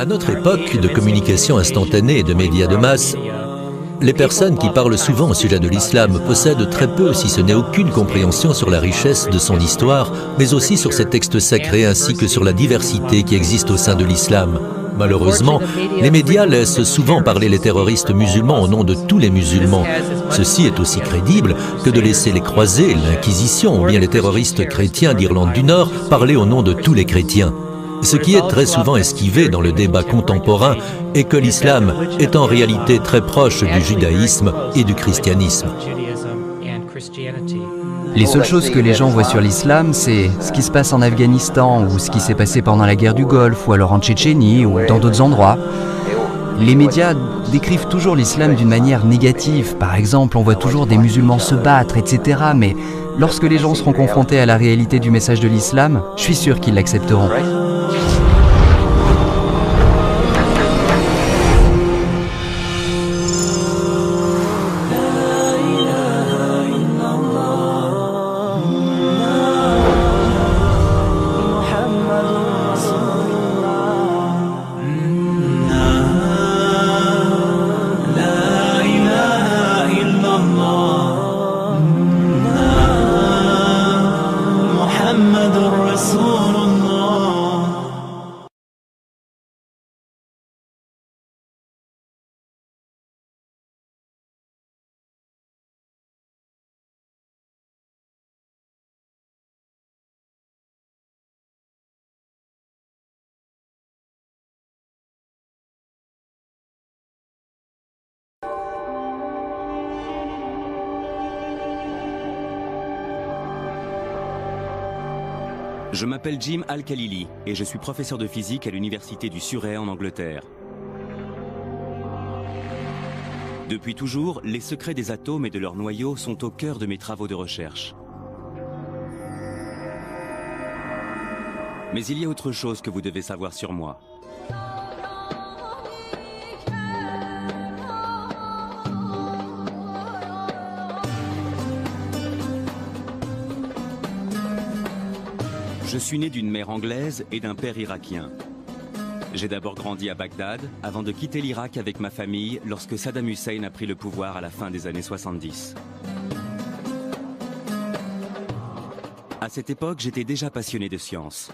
notre époque de communication instantanée et de médias de masse, les personnes qui parlent souvent au sujet de l'islam possèdent très peu, si ce n'est aucune compréhension sur la richesse de son histoire, mais aussi sur ses textes sacrés ainsi que sur la diversité qui existe au sein de l'islam. Malheureusement, les médias laissent souvent parler les terroristes musulmans au nom de tous les musulmans. Ceci est aussi crédible que de laisser les croisés, l'Inquisition ou bien les terroristes chrétiens d'Irlande du Nord parler au nom de tous les chrétiens. Ce qui est très souvent esquivé dans le débat contemporain est que l'islam est en réalité très proche du judaïsme et du christianisme. Les seules choses que les gens voient sur l'islam, c'est ce qui se passe en Afghanistan ou ce qui s'est passé pendant la guerre du Golfe ou alors en Tchétchénie ou dans d'autres endroits. Les médias décrivent toujours l'islam d'une manière négative. Par exemple, on voit toujours des musulmans se battre, etc. Mais lorsque les gens seront confrontés à la réalité du message de l'islam, je suis sûr qu'ils l'accepteront. Je m'appelle Jim Al-Khalili et je suis professeur de physique à l'université du Surrey en Angleterre. Depuis toujours, les secrets des atomes et de leurs noyaux sont au cœur de mes travaux de recherche. Mais il y a autre chose que vous devez savoir sur moi. Je suis né d'une mère anglaise et d'un père irakien. J'ai d'abord grandi à Bagdad, avant de quitter l'Irak avec ma famille lorsque Saddam Hussein a pris le pouvoir à la fin des années 70. À cette époque, j'étais déjà passionné de science.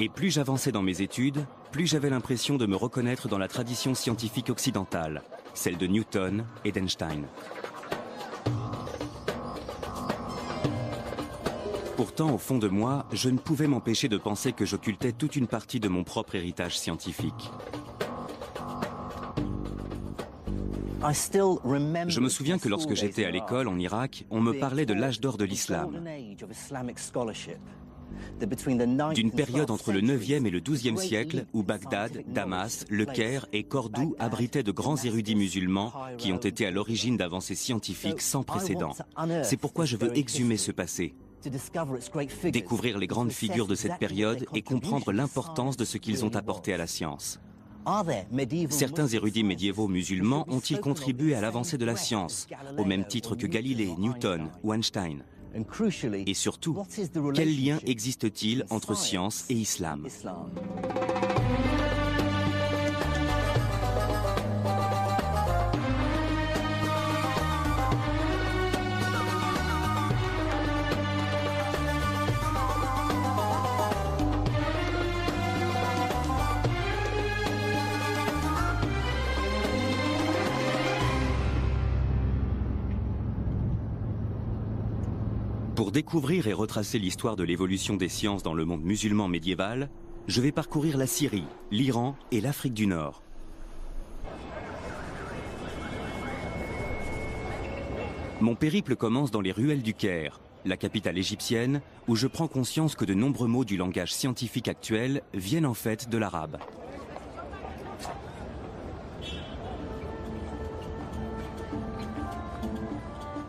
Et plus j'avançais dans mes études, plus j'avais l'impression de me reconnaître dans la tradition scientifique occidentale, celle de Newton et d'Einstein. Pourtant, au fond de moi, je ne pouvais m'empêcher de penser que j'occultais toute une partie de mon propre héritage scientifique. Je me souviens que lorsque j'étais à l'école en Irak, on me parlait de l'âge d'or de l'islam. D'une période entre le 9e et le 12e siècle où Bagdad, Damas, Le Caire et Cordoue abritaient de grands érudits musulmans qui ont été à l'origine d'avancées scientifiques sans précédent. C'est pourquoi je veux exhumer ce passé. Découvrir les grandes figures de cette période et comprendre l'importance de ce qu'ils ont apporté à la science. Certains érudits médiévaux musulmans ont-ils contribué à l'avancée de la science, au même titre que Galilée, Newton ou Einstein? Et surtout, quel lien existe-t-il entre science et islam? Pour découvrir et retracer l'histoire de l'évolution des sciences dans le monde musulman médiéval, je vais parcourir la Syrie, l'Iran et l'Afrique du Nord. Mon périple commence dans les ruelles du Caire, la capitale égyptienne, où je prends conscience que de nombreux mots du langage scientifique actuel viennent en fait de l'arabe.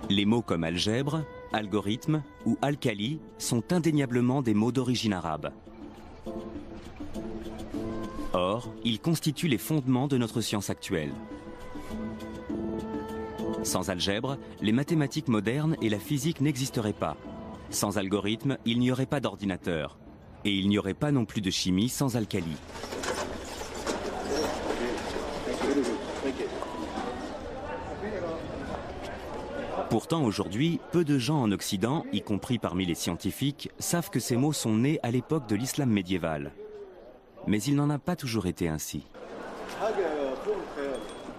Les mots comme algèbre, algorithme ou alcali sont indéniablement des mots d'origine arabe. Or, ils constituent les fondements de notre science actuelle. Sans algèbre, les mathématiques modernes et la physique n'existeraient pas. Sans algorithme, il n'y aurait pas d'ordinateur. Et il n'y aurait pas non plus de chimie sans alcali. Pourtant, aujourd'hui, peu de gens en Occident, y compris parmi les scientifiques, savent que ces mots sont nés à l'époque de l'islam médiéval. Mais il n'en a pas toujours été ainsi.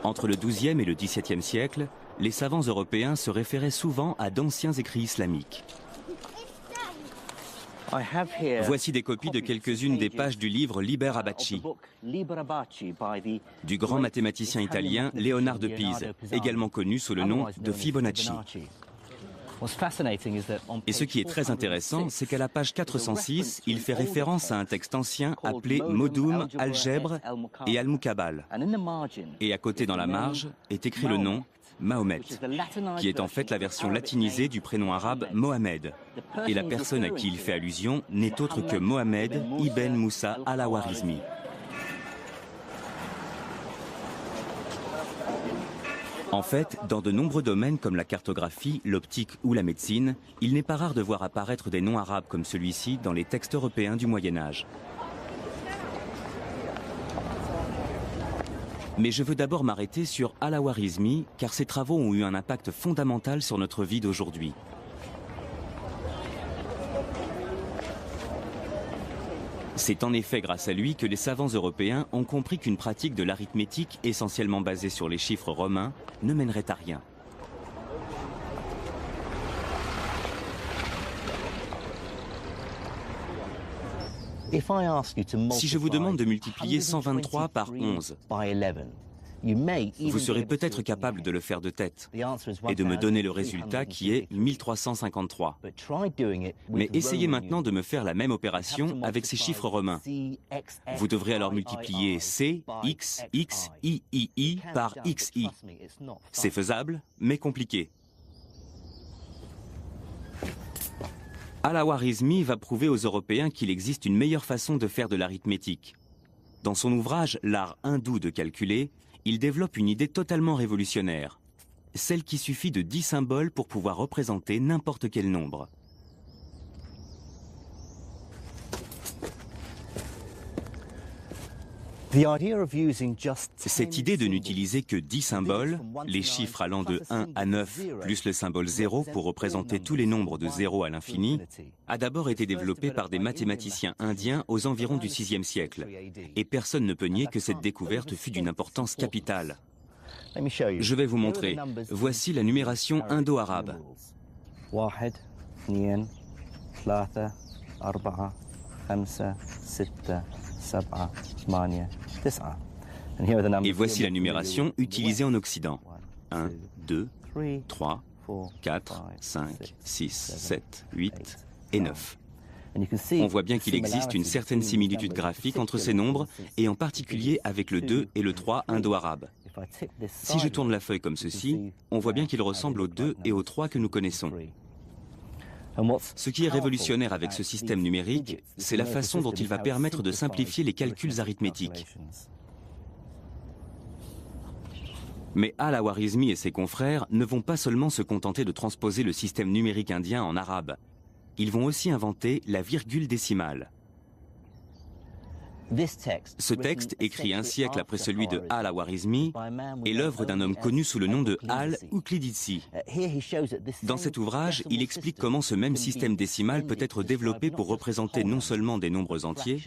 Entre le XIIe et le XVIIe siècle, les savants européens se référaient souvent à d'anciens écrits islamiques. Voici des copies de quelques-unes des pages du livre Liber Abaci, du grand mathématicien italien Léonard de Pise, également connu sous le nom de Fibonacci. Et ce qui est très intéressant, c'est qu'à la page 406, il fait référence à un texte ancien appelé Modum, Algèbre et Al-Mukabal. Et à côté dans la marge est écrit le nom Mahomet, qui est en fait la version latinisée du prénom arabe Mohamed. Et la personne à qui il fait allusion n'est autre que Mohamed ibn Moussa al-Khwarizmi. En fait, dans de nombreux domaines comme la cartographie, l'optique ou la médecine, il n'est pas rare de voir apparaître des noms arabes comme celui-ci dans les textes européens du Moyen-Âge. Mais je veux d'abord m'arrêter sur al-Khwarizmi, car ses travaux ont eu un impact fondamental sur notre vie d'aujourd'hui. C'est en effet grâce à lui que les savants européens ont compris qu'une pratique de l'arithmétique essentiellement basée sur les chiffres romains ne mènerait à rien. Si je vous demande de multiplier 123 par 11, vous serez peut-être capable de le faire de tête et de me donner le résultat qui est 1353. Mais essayez maintenant de me faire la même opération avec ces chiffres romains. Vous devrez alors multiplier C, X, X, I, I, I par XI. C'est faisable, mais compliqué. Al-Khwarizmi va prouver aux Européens qu'il existe une meilleure façon de faire de l'arithmétique. Dans son ouvrage « L'art hindou de calculer », il développe une idée totalement révolutionnaire, celle qu'il suffit de 10 symboles pour pouvoir représenter n'importe quel nombre. Cette idée de n'utiliser que 10 symboles, les chiffres allant de 1 à 9 plus le symbole 0 pour représenter tous les nombres de 0 à l'infini, a d'abord été développée par des mathématiciens indiens aux environs du VIe siècle. Et personne ne peut nier que cette découverte fut d'une importance capitale. Je vais vous montrer. Voici la numération indo-arabe. Et voici la numération utilisée en Occident. 1, 2, 3, 4, 5, 6, 7, 8 et 9. On voit bien qu'il existe une certaine similitude graphique entre ces nombres, et en particulier avec le 2 et le 3 indo-arabe. Si je tourne la feuille comme ceci, on voit bien qu'il ressemble au 2 et au 3 que nous connaissons. Ce qui est révolutionnaire avec ce système numérique, c'est la façon dont il va permettre de simplifier les calculs arithmétiques. Mais al-Khwarizmi et ses confrères ne vont pas seulement se contenter de transposer le système numérique indien en arabe. Ils vont aussi inventer la virgule décimale. Ce texte, écrit un siècle après celui de al-Khwarizmi, est l'œuvre d'un homme connu sous le nom de al-Uqlidisi. Dans cet ouvrage, il explique comment ce même système décimal peut être développé pour représenter non seulement des nombres entiers,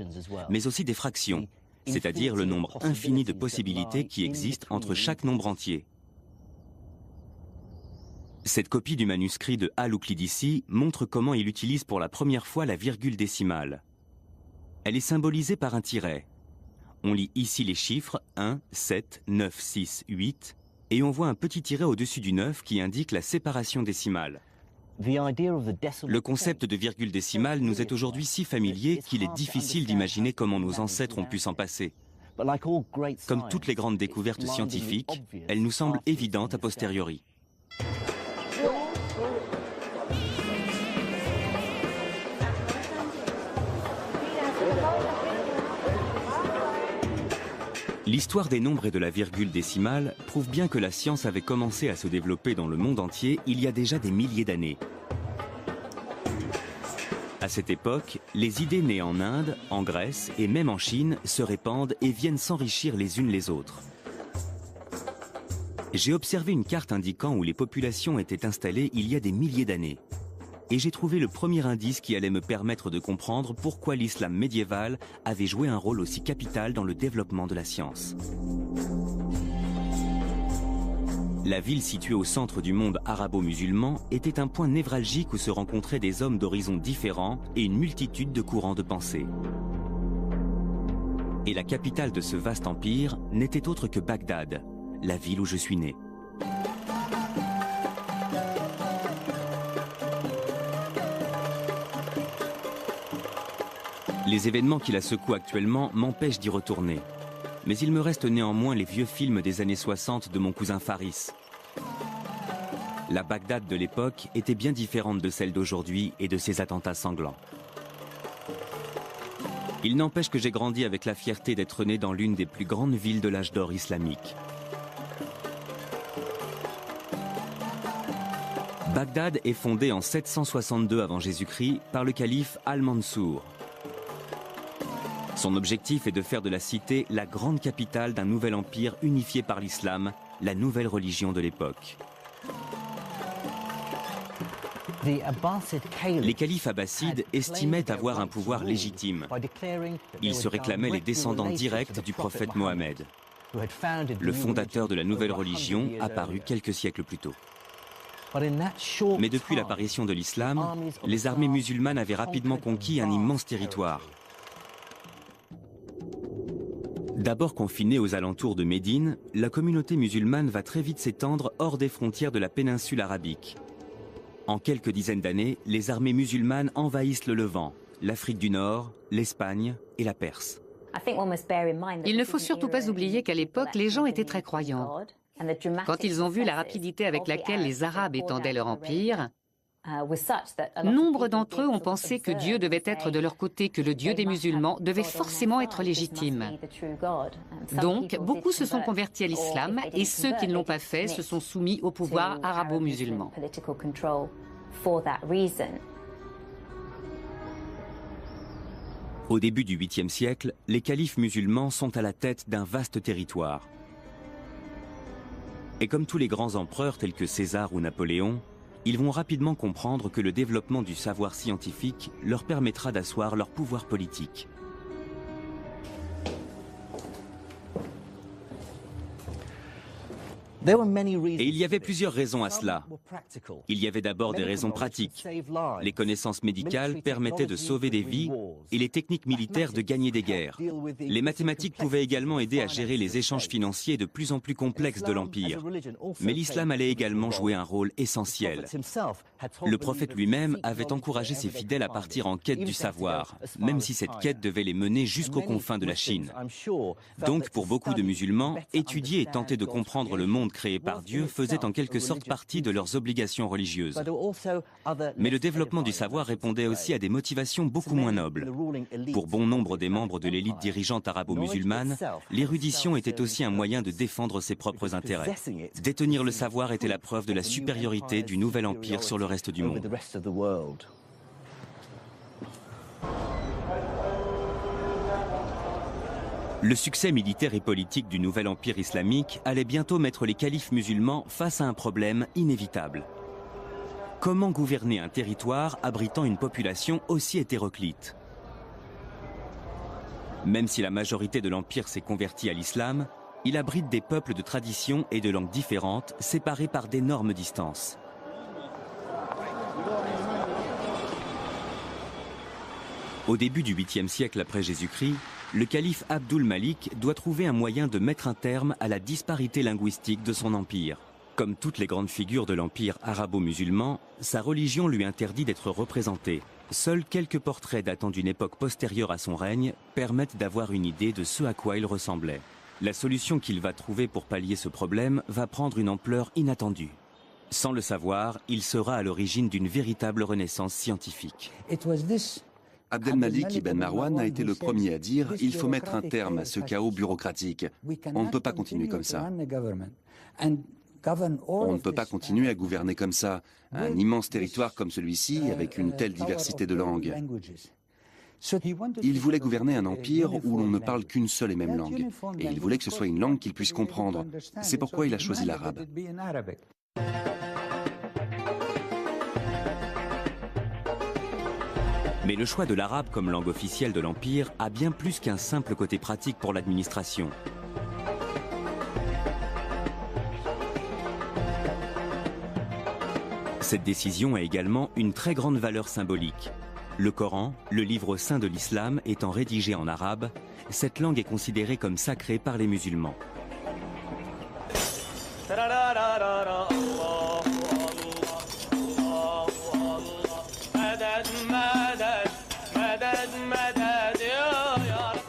mais aussi des fractions, c'est-à-dire le nombre infini de possibilités qui existent entre chaque nombre entier. Cette copie du manuscrit de al-Uqlidisi montre comment il utilise pour la première fois la virgule décimale. Elle est symbolisée par un tiret. On lit ici les chiffres 1, 7, 9, 6, 8, et on voit un petit tiret au-dessus du 9 qui indique la séparation décimale. Le concept de virgule décimale nous est aujourd'hui si familier qu'il est difficile d'imaginer comment nos ancêtres ont pu s'en passer. Comme toutes les grandes découvertes scientifiques, elle nous semble évidente a posteriori. L'histoire des nombres et de la virgule décimale prouve bien que la science avait commencé à se développer dans le monde entier il y a déjà des milliers d'années. À cette époque, les idées nées en Inde, en Grèce et même en Chine se répandent et viennent s'enrichir les unes les autres. J'ai observé une carte indiquant où les populations étaient installées il y a des milliers d'années. Et j'ai trouvé le premier indice qui allait me permettre de comprendre pourquoi l'islam médiéval avait joué un rôle aussi capital dans le développement de la science. La ville située au centre du monde arabo-musulman était un point névralgique où se rencontraient des hommes d'horizons différents et une multitude de courants de pensée. Et la capitale de ce vaste empire n'était autre que Bagdad, la ville où je suis né. Les événements qui la secouent actuellement m'empêchent d'y retourner. Mais il me reste néanmoins les vieux films des années 60 de mon cousin Faris. La Bagdad de l'époque était bien différente de celle d'aujourd'hui et de ses attentats sanglants. Il n'empêche que j'ai grandi avec la fierté d'être né dans l'une des plus grandes villes de l'âge d'or islamique. Bagdad est fondée en 762 avant Jésus-Christ par le calife Al-Mansour. Son objectif est de faire de la cité la grande capitale d'un nouvel empire unifié par l'islam, la nouvelle religion de l'époque. Les califes abbassides estimaient avoir un pouvoir légitime. Ils se réclamaient les descendants directs du prophète Mohammed, le fondateur de la nouvelle religion apparue quelques siècles plus tôt. Mais depuis l'apparition de l'islam, les armées musulmanes avaient rapidement conquis un immense territoire. D'abord confinée aux alentours de Médine, la communauté musulmane va très vite s'étendre hors des frontières de la péninsule arabique. En quelques dizaines d'années, les armées musulmanes envahissent le Levant, l'Afrique du Nord, l'Espagne et la Perse. Il ne faut surtout pas oublier qu'à l'époque, les gens étaient très croyants. Quand ils ont vu la rapidité avec laquelle les Arabes étendaient leur empire, nombre d'entre eux ont pensé que Dieu devait être de leur côté, que le Dieu des musulmans devait forcément être légitime. Donc, beaucoup se sont convertis à l'islam et ceux qui ne l'ont pas fait se sont soumis au pouvoir arabo-musulman. Au début du 8e siècle, les califes musulmans sont à la tête d'un vaste territoire. Et comme tous les grands empereurs tels que César ou Napoléon, ils vont rapidement comprendre que le développement du savoir scientifique leur permettra d'asseoir leur pouvoir politique. Et il y avait plusieurs raisons à cela. Il y avait d'abord des raisons pratiques. Les connaissances médicales permettaient de sauver des vies et les techniques militaires de gagner des guerres. Les mathématiques pouvaient également aider à gérer les échanges financiers de plus en plus complexes de l'Empire. Mais l'islam allait également jouer un rôle essentiel. Le prophète lui-même avait encouragé ses fidèles à partir en quête du savoir, même si cette quête devait les mener jusqu'aux confins de la Chine. Donc pour beaucoup de musulmans, étudier et tenter de comprendre le monde créé par Dieu faisait en quelque sorte partie de leurs obligations religieuses. Mais le développement du savoir répondait aussi à des motivations beaucoup moins nobles. Pour bon nombre des membres de l'élite dirigeante arabo-musulmane, l'érudition était aussi un moyen de défendre ses propres intérêts. Détenir le savoir était la preuve de la supériorité du nouvel empire sur le reste du monde. Le succès militaire et politique du nouvel empire islamique allait bientôt mettre les califes musulmans face à un problème inévitable. Comment gouverner un territoire abritant une population aussi hétéroclite? Même si la majorité de l'empire s'est convertie à l'islam, il abrite des peuples de traditions et de langues différentes, séparés par d'énormes distances. Au début du 8e siècle après Jésus-Christ, le calife Abdul Malik doit trouver un moyen de mettre un terme à la disparité linguistique de son empire. Comme toutes les grandes figures de l'empire arabo-musulman, sa religion lui interdit d'être représentée. Seuls quelques portraits datant d'une époque postérieure à son règne permettent d'avoir une idée de ce à quoi il ressemblait. La solution qu'il va trouver pour pallier ce problème va prendre une ampleur inattendue. Sans le savoir, il sera à l'origine d'une véritable renaissance scientifique. Abdelmalik Ibn Marwan a été le premier à dire « il faut mettre un terme à ce chaos bureaucratique. On ne peut pas continuer comme ça. On ne peut pas continuer à gouverner comme ça, un immense territoire comme celui-ci avec une telle diversité de langues. Il voulait gouverner un empire où l'on ne parle qu'une seule et même langue. Et il voulait que ce soit une langue qu'il puisse comprendre. C'est pourquoi il a choisi l'arabe. Mais le choix de l'arabe comme langue officielle de l'Empire a bien plus qu'un simple côté pratique pour l'administration. Cette décision a également une très grande valeur symbolique. Le Coran, le livre saint de l'islam, étant rédigé en arabe, cette langue est considérée comme sacrée par les musulmans.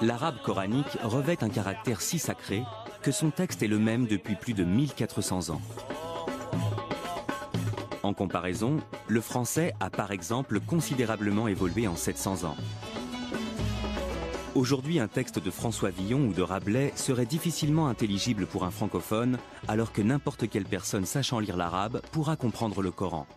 L'arabe coranique revêt un caractère si sacré que son texte est le même depuis plus de 1400 ans. En comparaison, le français a par exemple considérablement évolué en 700 ans. Aujourd'hui, un texte de François Villon ou de Rabelais serait difficilement intelligible pour un francophone, alors que n'importe quelle personne sachant lire l'arabe pourra comprendre le Coran.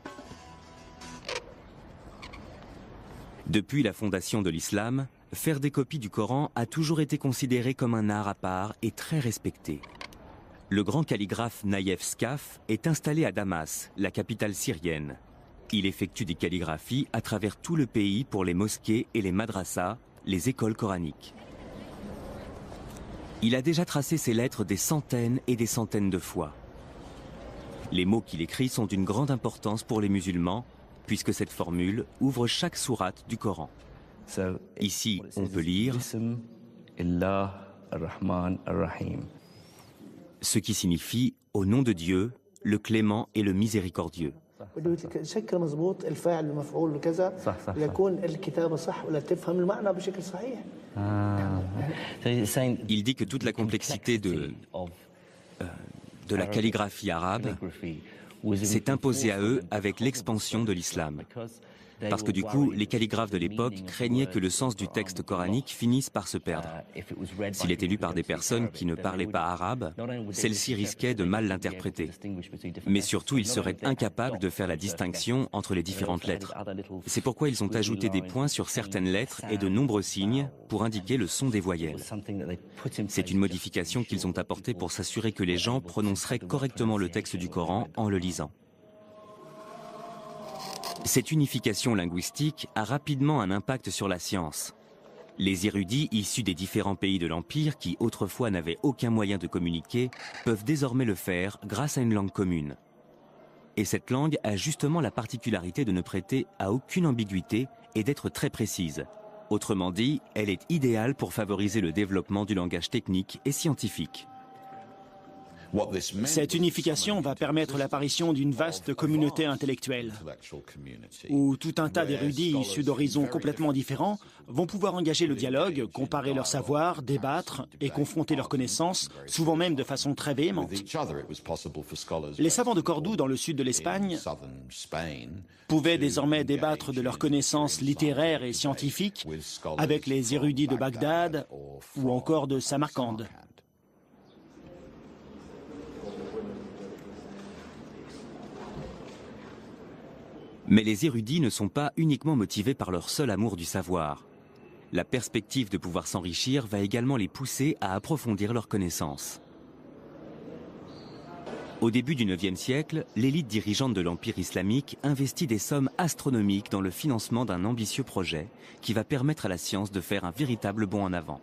Depuis la fondation de l'islam, faire des copies du Coran a toujours été considéré comme un art à part et très respecté. Le grand calligraphe Naïef Skaf est installé à Damas, la capitale syrienne. Il effectue des calligraphies à travers tout le pays pour les mosquées et les madrasas, les écoles coraniques. Il a déjà tracé ses lettres des centaines et des centaines de fois. Les mots qu'il écrit sont d'une grande importance pour les musulmans, puisque cette formule ouvre chaque sourate du Coran. Ici, on peut lire ce qui signifie « Au nom de Dieu, le clément et le miséricordieux ». Il dit que toute la complexité de la calligraphie arabe s'est imposée à eux avec l'expansion de l'islam. Parce que du coup, les calligraphes de l'époque craignaient que le sens du texte coranique finisse par se perdre. S'il était lu par des personnes qui ne parlaient pas arabe, celles-ci risquaient de mal l'interpréter. Mais surtout, ils seraient incapables de faire la distinction entre les différentes lettres. C'est pourquoi ils ont ajouté des points sur certaines lettres et de nombreux signes pour indiquer le son des voyelles. C'est une modification qu'ils ont apportée pour s'assurer que les gens prononceraient correctement le texte du Coran en le lisant. Cette unification linguistique a rapidement un impact sur la science. Les érudits issus des différents pays de l'Empire, qui autrefois n'avaient aucun moyen de communiquer, peuvent désormais le faire grâce à une langue commune. Et cette langue a justement la particularité de ne prêter à aucune ambiguïté et d'être très précise. Autrement dit, elle est idéale pour favoriser le développement du langage technique et scientifique. Cette unification va permettre l'apparition d'une vaste communauté intellectuelle, où tout un tas d'érudits issus d'horizons complètement différents vont pouvoir engager le dialogue, comparer leurs savoirs, débattre et confronter leurs connaissances, souvent même de façon très véhémente. Les savants de Cordoue, dans le sud de l'Espagne, pouvaient désormais débattre de leurs connaissances littéraires et scientifiques avec les érudits de Bagdad ou encore de Samarcande. Mais les érudits ne sont pas uniquement motivés par leur seul amour du savoir. La perspective de pouvoir s'enrichir va également les pousser à approfondir leurs connaissances. Au début du IXe siècle, l'élite dirigeante de l'Empire islamique investit des sommes astronomiques dans le financement d'un ambitieux projet qui va permettre à la science de faire un véritable bond en avant.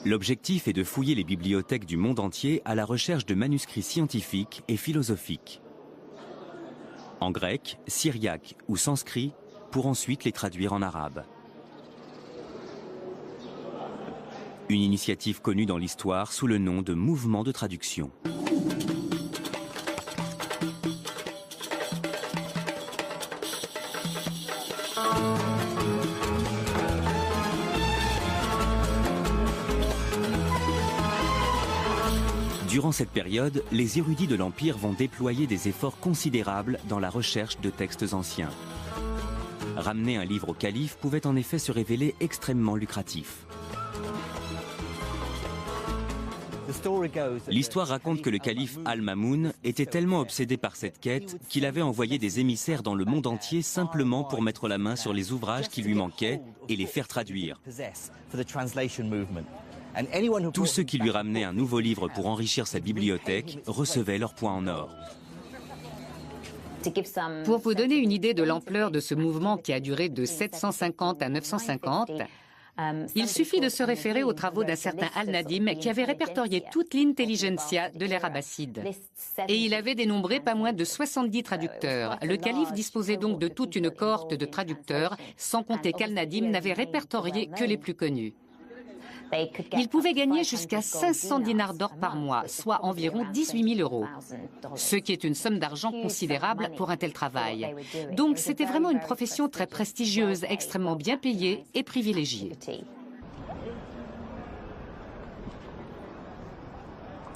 L'objectif est de fouiller les bibliothèques du monde entier à la recherche de manuscrits scientifiques et philosophiques. En grec, syriaque ou sanskrit, pour ensuite les traduire en arabe. Une initiative connue dans l'histoire sous le nom de mouvement de traduction. Durant cette période, les érudits de l'Empire vont déployer des efforts considérables dans la recherche de textes anciens. Ramener un livre au calife pouvait en effet se révéler extrêmement lucratif. L'histoire raconte que le calife Al-Mamoun était tellement obsédé par cette quête qu'il avait envoyé des émissaires dans le monde entier simplement pour mettre la main sur les ouvrages qui lui manquaient et les faire traduire. Tous ceux qui lui ramenaient un nouveau livre pour enrichir sa bibliothèque recevaient leur point en or. Pour vous donner une idée de l'ampleur de ce mouvement qui a duré de 750 à 950, il suffit de se référer aux travaux d'un certain Al-Nadim qui avait répertorié toute l'intelligentsia de l'ère abbasside. Et il avait dénombré pas moins de 70 traducteurs. Le calife disposait donc de toute une cohorte de traducteurs, sans compter qu'Al-Nadim n'avait répertorié que les plus connus. Il pouvait gagner jusqu'à 500 dinars d'or par mois, soit environ 18 000 euros, ce qui est une somme d'argent considérable pour un tel travail. Donc c'était vraiment une profession très prestigieuse, extrêmement bien payée et privilégiée.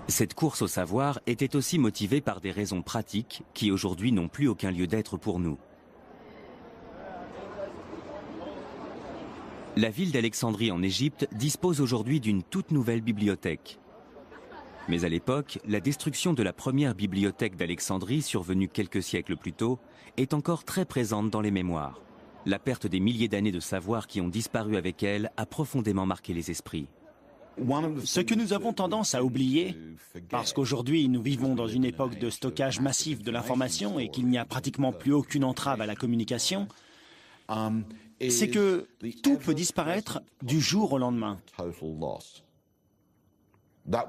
Cette course au savoir était aussi motivée par des raisons pratiques qui aujourd'hui n'ont plus aucun lieu d'être pour nous. La ville d'Alexandrie en Égypte dispose aujourd'hui d'une toute nouvelle bibliothèque. Mais à l'époque, la destruction de la première bibliothèque d'Alexandrie, survenue quelques siècles plus tôt, est encore très présente dans les mémoires. La perte des milliers d'années de savoir qui ont disparu avec elle a profondément marqué les esprits. Ce que nous avons tendance à oublier, parce qu'aujourd'hui nous vivons dans une époque de stockage massif de l'information et qu'il n'y a pratiquement plus aucune entrave à la communication, c'est que tout peut disparaître du jour au lendemain.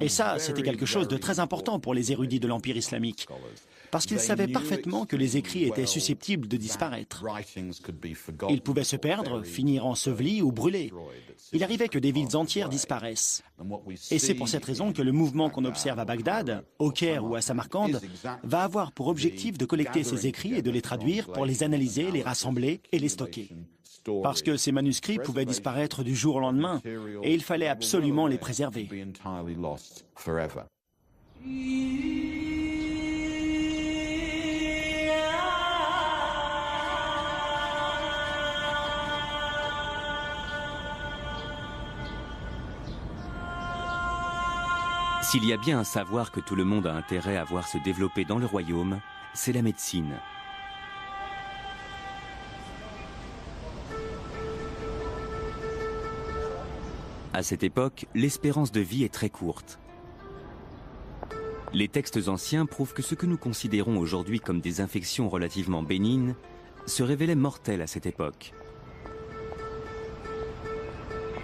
Et ça, c'était quelque chose de très important pour les érudits de l'Empire islamique, parce qu'ils savaient parfaitement que les écrits étaient susceptibles de disparaître. Ils pouvaient se perdre, finir ensevelis ou brûlés. Il arrivait que des villes entières disparaissent. Et c'est pour cette raison que le mouvement qu'on observe à Bagdad, au Caire ou à Samarcande va avoir pour objectif de collecter ces écrits et de les traduire pour les analyser, les rassembler et les stocker. Parce que ces manuscrits pouvaient disparaître du jour au lendemain et il fallait absolument les préserver. S'il y a bien un savoir que tout le monde a intérêt à voir se développer dans le royaume, c'est la médecine. À cette époque, l'espérance de vie est très courte. Les textes anciens prouvent que ce que nous considérons aujourd'hui comme des infections relativement bénignes se révélaient mortelles à cette époque.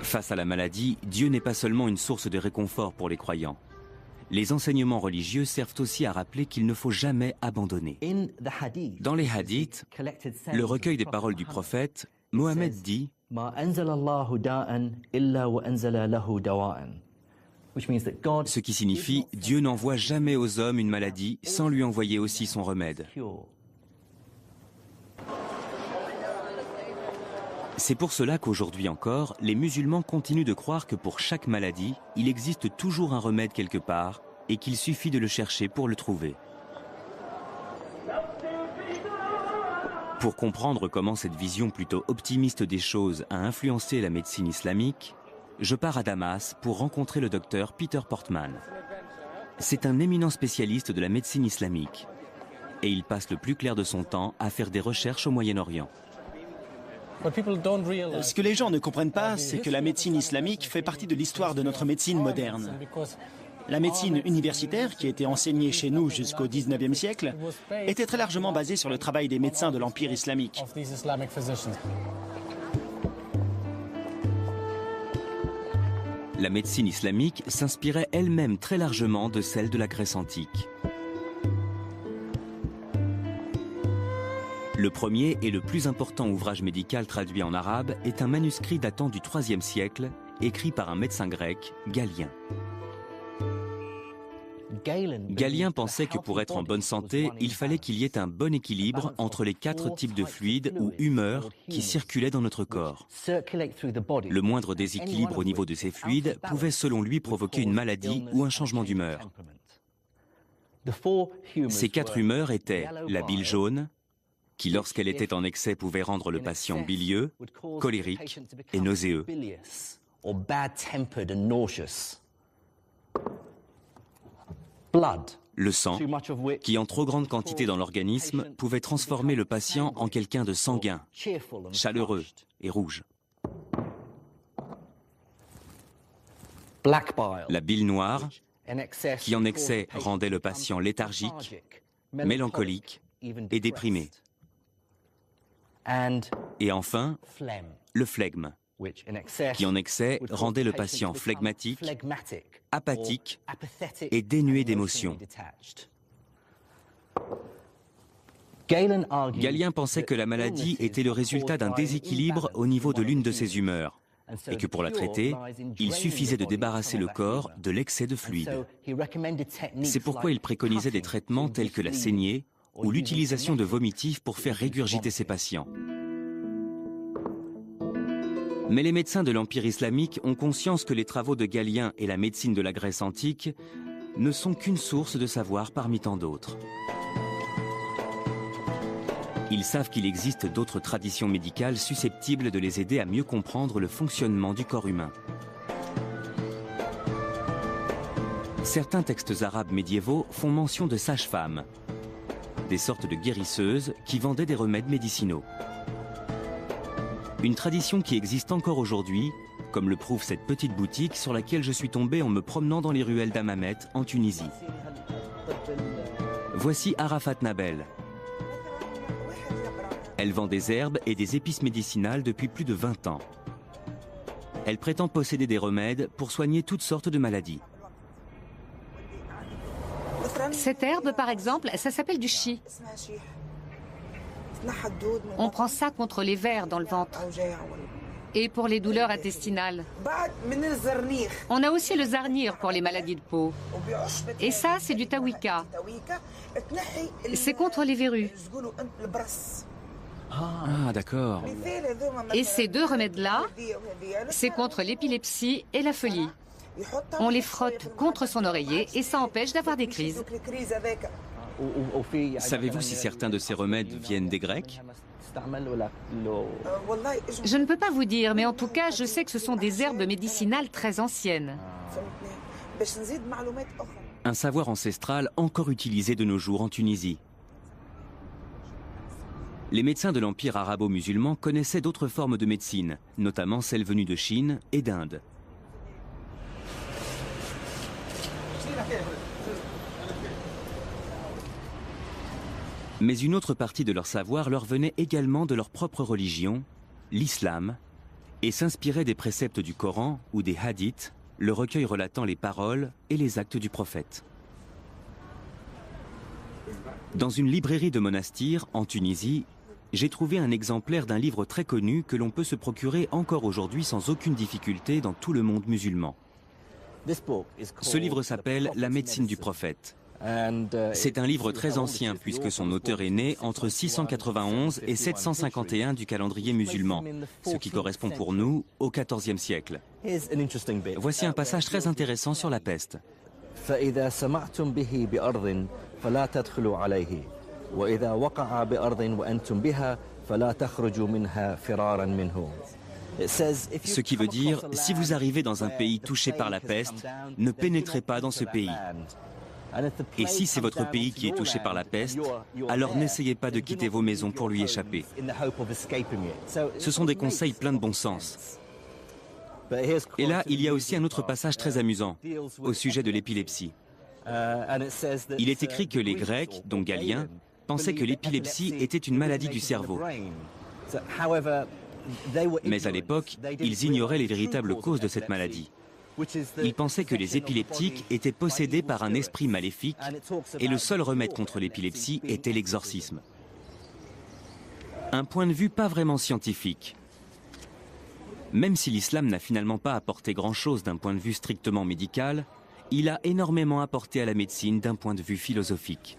Face à la maladie, Dieu n'est pas seulement une source de réconfort pour les croyants. Les enseignements religieux servent aussi à rappeler qu'il ne faut jamais abandonner. Dans les hadiths, le recueil des paroles du prophète, Mohammed dit « Ce qui signifie « Dieu n'envoie jamais aux hommes une maladie sans lui envoyer aussi son remède ». C'est pour cela qu'aujourd'hui encore, les musulmans continuent de croire que pour chaque maladie, il existe toujours un remède quelque part et qu'il suffit de le chercher pour le trouver. Pour comprendre comment cette vision plutôt optimiste des choses a influencé la médecine islamique, je pars à Damas pour rencontrer le docteur Peter Portman. C'est un éminent spécialiste de la médecine islamique et il passe le plus clair de son temps à faire des recherches au Moyen-Orient. Ce que les gens ne comprennent pas, c'est que la médecine islamique fait partie de l'histoire de notre médecine moderne. La médecine universitaire, qui était enseignée chez nous jusqu'au XIXe siècle, était très largement basée sur le travail des médecins de l'Empire islamique. La médecine islamique s'inspirait elle-même très largement de celle de la Grèce antique. Le premier et le plus important ouvrage médical traduit en arabe est un manuscrit datant du IIIe siècle, écrit par un médecin grec, Galien. Galien pensait que pour être en bonne santé, il fallait qu'il y ait un bon équilibre entre les 4 types de fluides ou humeurs qui circulaient dans notre corps. Le moindre déséquilibre au niveau de ces fluides pouvait selon lui provoquer une maladie ou un changement d'humeur. Ces 4 humeurs étaient la bile jaune, qui lorsqu'elle était en excès pouvait rendre le patient bilieux, colérique et nauséeux. Le sang, qui en trop grande quantité dans l'organisme, pouvait transformer le patient en quelqu'un de sanguin, chaleureux et rouge. La bile noire, qui en excès rendait le patient léthargique, mélancolique et déprimé. Et enfin, le flegme, qui en excès rendait le patient flegmatique, apathique et dénué d'émotions. Galien pensait que la maladie était le résultat d'un déséquilibre au niveau de l'une de ses humeurs, et que pour la traiter, il suffisait de débarrasser le corps de l'excès de fluide. C'est pourquoi il préconisait des traitements tels que la saignée ou l'utilisation de vomitifs pour faire régurgiter ses patients. Mais les médecins de l'Empire islamique ont conscience que les travaux de Galien et la médecine de la Grèce antique ne sont qu'une source de savoir parmi tant d'autres. Ils savent qu'il existe d'autres traditions médicales susceptibles de les aider à mieux comprendre le fonctionnement du corps humain. Certains textes arabes médiévaux font mention de sages-femmes, des sortes de guérisseuses qui vendaient des remèdes médicinaux. Une tradition qui existe encore aujourd'hui, comme le prouve cette petite boutique sur laquelle je suis tombé en me promenant dans les ruelles d'Hammamet en Tunisie. Voici Arafat Nabel. Elle vend des herbes et des épices médicinales depuis plus de 20 ans. Elle prétend posséder des remèdes pour soigner toutes sortes de maladies. Cette herbe, par exemple, ça s'appelle du chi. On prend ça contre les vers dans le ventre et pour les douleurs intestinales. On a aussi le zarnir pour les maladies de peau. Et ça, c'est du tawika. C'est contre les verrues. Ah, d'accord. Et ces deux remèdes-là, c'est contre l'épilepsie et la folie. On les frotte contre son oreiller et ça empêche d'avoir des crises. Savez-vous si certains de ces remèdes viennent des Grecs? Je ne peux pas vous dire, mais en tout cas, je sais que ce sont des herbes médicinales très anciennes. Un savoir ancestral encore utilisé de nos jours en Tunisie. Les médecins de l'Empire arabo-musulman connaissaient d'autres formes de médecine, notamment celles venues de Chine et d'Inde. Mais une autre partie de leur savoir leur venait également de leur propre religion, l'islam, et s'inspirait des préceptes du Coran ou des hadiths, le recueil relatant les paroles et les actes du prophète. Dans une librairie de monastir, en Tunisie, j'ai trouvé un exemplaire d'un livre très connu que l'on peut se procurer encore aujourd'hui sans aucune difficulté dans tout le monde musulman. Ce livre s'appelle « La médecine du prophète ». C'est un livre très ancien puisque son auteur est né entre 691 et 751 du calendrier musulman, ce qui correspond pour nous au XIVe siècle. Voici un passage très intéressant sur la peste. Ce qui veut dire, si vous arrivez dans un pays touché par la peste, ne pénétrez pas dans ce pays. Et si c'est votre pays qui est touché par la peste, alors n'essayez pas de quitter vos maisons pour lui échapper. Ce sont des conseils pleins de bon sens. Et là, il y a aussi un autre passage très amusant, au sujet de l'épilepsie. Il est écrit que les Grecs, dont Galien, pensaient que l'épilepsie était une maladie du cerveau. Mais à l'époque, ils ignoraient les véritables causes de cette maladie. Ils pensaient que les épileptiques étaient possédés par un esprit maléfique et le seul remède contre l'épilepsie était l'exorcisme. Un point de vue pas vraiment scientifique. Même si l'islam n'a finalement pas apporté grand-chose d'un point de vue strictement médical, il a énormément apporté à la médecine d'un point de vue philosophique.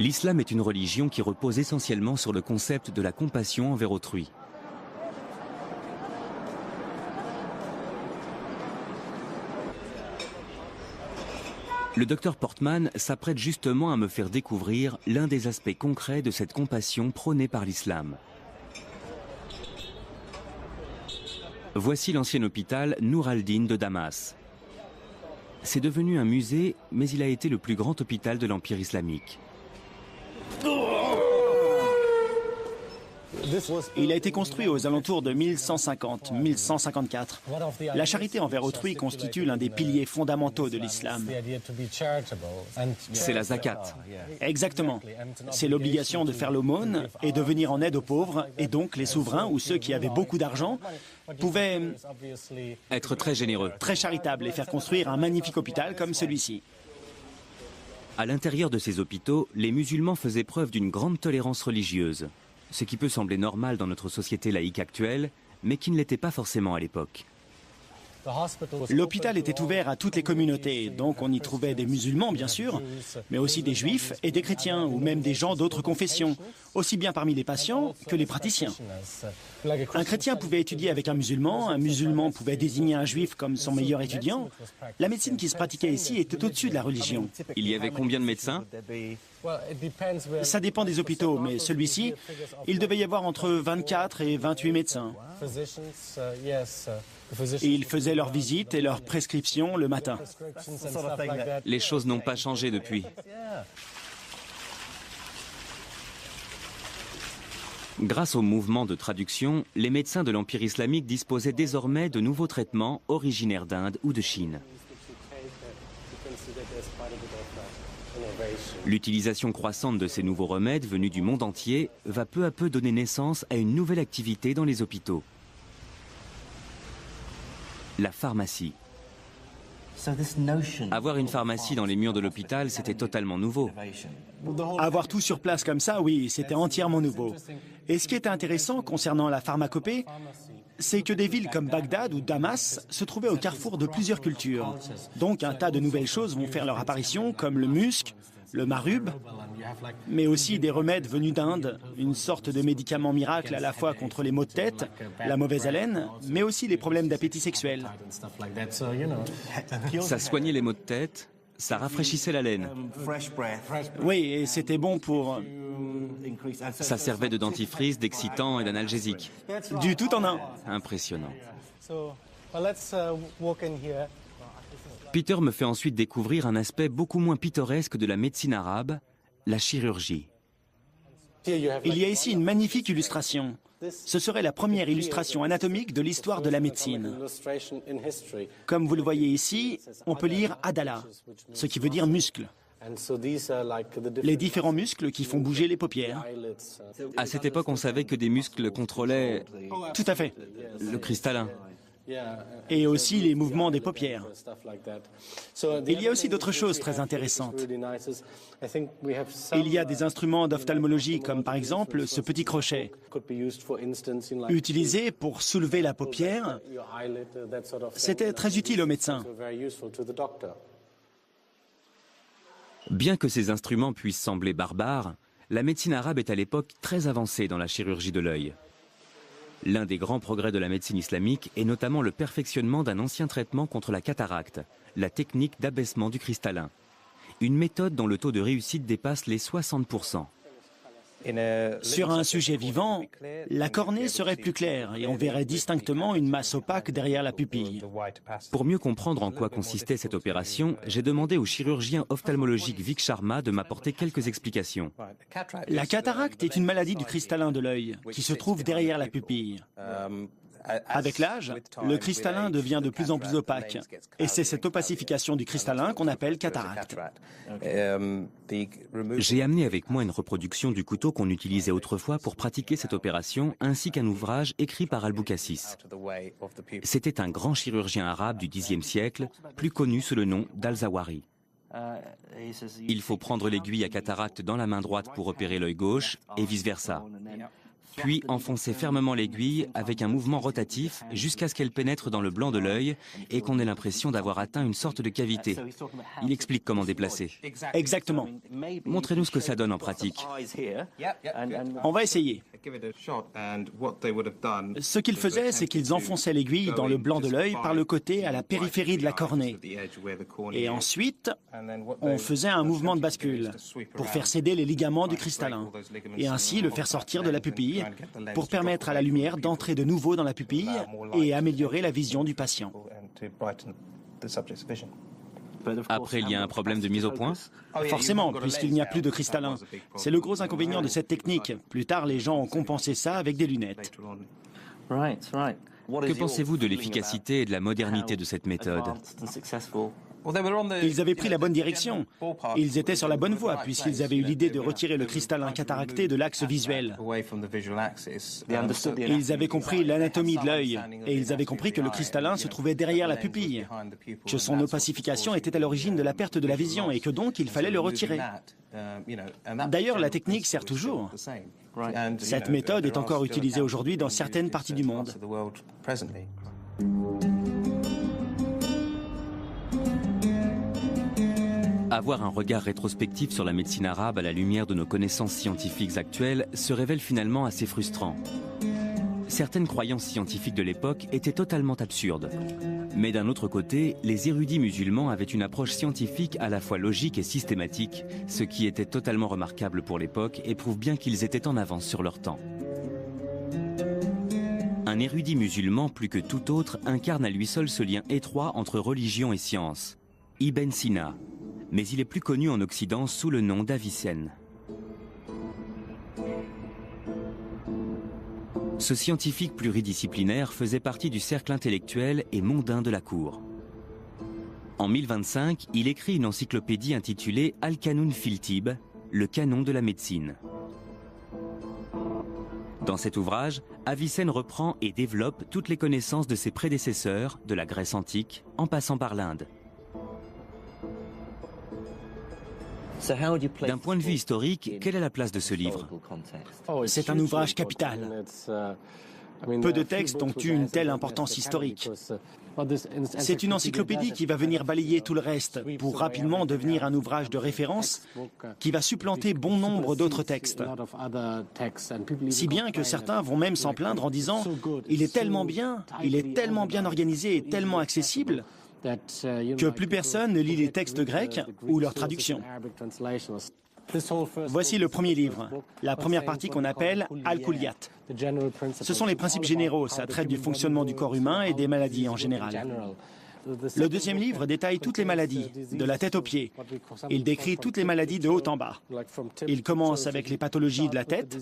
L'islam est une religion qui repose essentiellement sur le concept de la compassion envers autrui. Le docteur Portman s'apprête justement à me faire découvrir l'un des aspects concrets de cette compassion prônée par l'islam. Voici l'ancien hôpital Nour al-Din de Damas. C'est devenu un musée, mais il a été le plus grand hôpital de l'Empire islamique. Il a été construit aux alentours de 1150-1154. La charité envers autrui constitue l'un des piliers fondamentaux de l'islam. C'est la zakat. Exactement. C'est l'obligation de faire l'aumône et de venir en aide aux pauvres, et donc les souverains ou ceux qui avaient beaucoup d'argent pouvaient Être très généreux. très charitables et faire construire un magnifique hôpital comme celui-ci. À l'intérieur de ces hôpitaux, les musulmans faisaient preuve d'une grande tolérance religieuse, ce qui peut sembler normal dans notre société laïque actuelle, mais qui ne l'était pas forcément à l'époque. L'hôpital était ouvert à toutes les communautés, donc on y trouvait des musulmans bien sûr, mais aussi des juifs et des chrétiens, ou même des gens d'autres confessions, aussi bien parmi les patients que les praticiens. Un chrétien pouvait étudier avec un musulman pouvait désigner un juif comme son meilleur étudiant. La médecine qui se pratiquait ici était au-dessus de la religion. Il y avait combien de médecins? Ça dépend des hôpitaux, mais celui-ci, il devait y avoir entre 24 et 28 médecins. Et ils faisaient leurs visites et leurs prescriptions le matin. Les choses n'ont pas changé depuis. Grâce au mouvement de traduction, les médecins de l'Empire islamique disposaient désormais de nouveaux traitements originaires d'Inde ou de Chine. L'utilisation croissante de ces nouveaux remèdes venus du monde entier va peu à peu donner naissance à une nouvelle activité dans les hôpitaux. La pharmacie. Avoir une pharmacie dans les murs de l'hôpital, c'était totalement nouveau. Avoir tout sur place comme ça, oui, c'était entièrement nouveau. Et ce qui était intéressant concernant la pharmacopée, c'est que des villes comme Bagdad ou Damas se trouvaient au carrefour de plusieurs cultures. Donc un tas de nouvelles choses vont faire leur apparition, comme le musc, le marub, mais aussi des remèdes venus d'Inde, une sorte de médicament miracle à la fois contre les maux de tête, la mauvaise haleine, mais aussi les problèmes d'appétit sexuel. Ça soignait les maux de tête, ça rafraîchissait la laine. Oui, et c'était bon pour... Ça servait de dentifrice, d'excitant et d'analgésique. Du tout en un. Impressionnant. Peter me fait ensuite découvrir un aspect beaucoup moins pittoresque de la médecine arabe, la chirurgie. Il y a ici une magnifique illustration. Ce serait la première illustration anatomique de l'histoire de la médecine. Comme vous le voyez ici, on peut lire Adala, ce qui veut dire muscle. Les différents muscles qui font bouger les paupières. À cette époque, on savait que des muscles contrôlaient Tout à fait. le cristallin. Et aussi les mouvements des paupières. Il y a aussi d'autres choses très intéressantes. Il y a des instruments d'ophtalmologie comme par exemple ce petit crochet, utilisé pour soulever la paupière. C'était très utile aux médecins. Bien que ces instruments puissent sembler barbares, la médecine arabe est à l'époque très avancée dans la chirurgie de l'œil. L'un des grands progrès de la médecine islamique est notamment le perfectionnement d'un ancien traitement contre la cataracte, la technique d'abaissement du cristallin. Une méthode dont le taux de réussite dépasse les 60%. Sur un sujet vivant, la cornée serait plus claire et on verrait distinctement une masse opaque derrière la pupille. Pour mieux comprendre en quoi consistait cette opération, j'ai demandé au chirurgien ophtalmologique Vik Sharma de m'apporter quelques explications. La cataracte est une maladie du cristallin de l'œil qui se trouve derrière la pupille. Avec l'âge, le cristallin devient de plus en plus opaque. Et c'est cette opacification du cristallin qu'on appelle cataracte. J'ai amené avec moi une reproduction du couteau qu'on utilisait autrefois pour pratiquer cette opération, ainsi qu'un ouvrage écrit par Al-Boucassis. C'était un grand chirurgien arabe du Xe siècle, plus connu sous le nom d'Al-Zawari. Il faut prendre l'aiguille à cataracte dans la main droite pour opérer l'œil gauche et vice-versa. Puis enfoncer fermement l'aiguille avec un mouvement rotatif jusqu'à ce qu'elle pénètre dans le blanc de l'œil et qu'on ait l'impression d'avoir atteint une sorte de cavité. Il explique comment déplacer. Exactement. Montrez-nous ce que ça donne en pratique. On va essayer. Ce qu'ils faisaient, c'est qu'ils enfonçaient l'aiguille dans le blanc de l'œil par le côté à la périphérie de la cornée. Et ensuite, on faisait un mouvement de bascule pour faire céder les ligaments du cristallin et ainsi le faire sortir de la pupille pour permettre à la lumière d'entrer de nouveau dans la pupille et améliorer la vision du patient. Après, il y a un problème de mise au point? Forcément, puisqu'il n'y a plus de cristallin. C'est le gros inconvénient de cette technique. Plus tard, les gens ont compensé ça avec des lunettes. Que pensez-vous de l'efficacité et de la modernité de cette méthode? Ils avaient pris la bonne direction. Ils étaient sur la bonne voie, puisqu'ils avaient eu l'idée de retirer le cristallin cataracté de l'axe visuel. Ils avaient compris l'anatomie de l'œil, et ils avaient compris que le cristallin se trouvait derrière la pupille, que son opacification était à l'origine de la perte de la vision, et que donc il fallait le retirer. D'ailleurs, la technique sert toujours. Cette méthode est encore utilisée aujourd'hui dans certaines parties du monde. Avoir un regard rétrospectif sur la médecine arabe à la lumière de nos connaissances scientifiques actuelles se révèle finalement assez frustrant. Certaines croyances scientifiques de l'époque étaient totalement absurdes. Mais d'un autre côté, les érudits musulmans avaient une approche scientifique à la fois logique et systématique, ce qui était totalement remarquable pour l'époque et prouve bien qu'ils étaient en avance sur leur temps. Un érudit musulman, plus que tout autre, incarne à lui seul ce lien étroit entre religion et science. Ibn Sina. Mais il est plus connu en Occident sous le nom d'Avicenne. Ce scientifique pluridisciplinaire faisait partie du cercle intellectuel et mondain de la cour. En 1025, il écrit une encyclopédie intitulée Al-Qanun fil Tibb, le canon de la médecine. Dans cet ouvrage, Avicenne reprend et développe toutes les connaissances de ses prédécesseurs, de la Grèce antique, en passant par l'Inde. D'un point de vue historique, quelle est la place de ce livre? C'est un ouvrage capital. Peu de textes ont eu une telle importance historique. C'est une encyclopédie qui va venir balayer tout le reste pour rapidement devenir un ouvrage de référence qui va supplanter bon nombre d'autres textes. Si bien que certains vont même s'en plaindre en disant « il est tellement bien organisé et tellement accessible » que plus personne ne lit les textes grecs ou leurs traductions. Voici le premier livre, la première partie qu'on appelle Al-Kulliyat. Ce sont les principes généraux, ça traite du fonctionnement du corps humain et des maladies en général. Le deuxième livre détaille toutes les maladies, de la tête aux pieds. Il décrit toutes les maladies de haut en bas. Il commence avec les pathologies de la tête,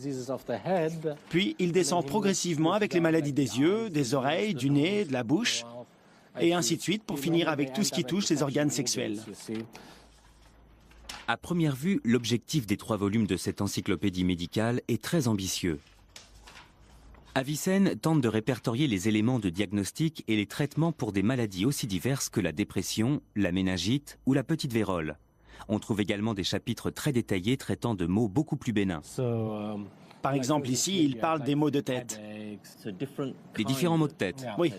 puis il descend progressivement avec les maladies des yeux, des oreilles, du nez, de la bouche, et ainsi de suite pour finir avec tout ce qui touche les organes sexuels. À première vue, l'objectif des 3 volumes de cette encyclopédie médicale est très ambitieux. Avicenne tente de répertorier les éléments de diagnostic et les traitements pour des maladies aussi diverses que la dépression, la méningite ou la petite vérole. On trouve également des chapitres très détaillés traitant de maux beaucoup plus bénins. Par exemple, ici, il parle des maux de tête. Des différents maux de tête. Oui.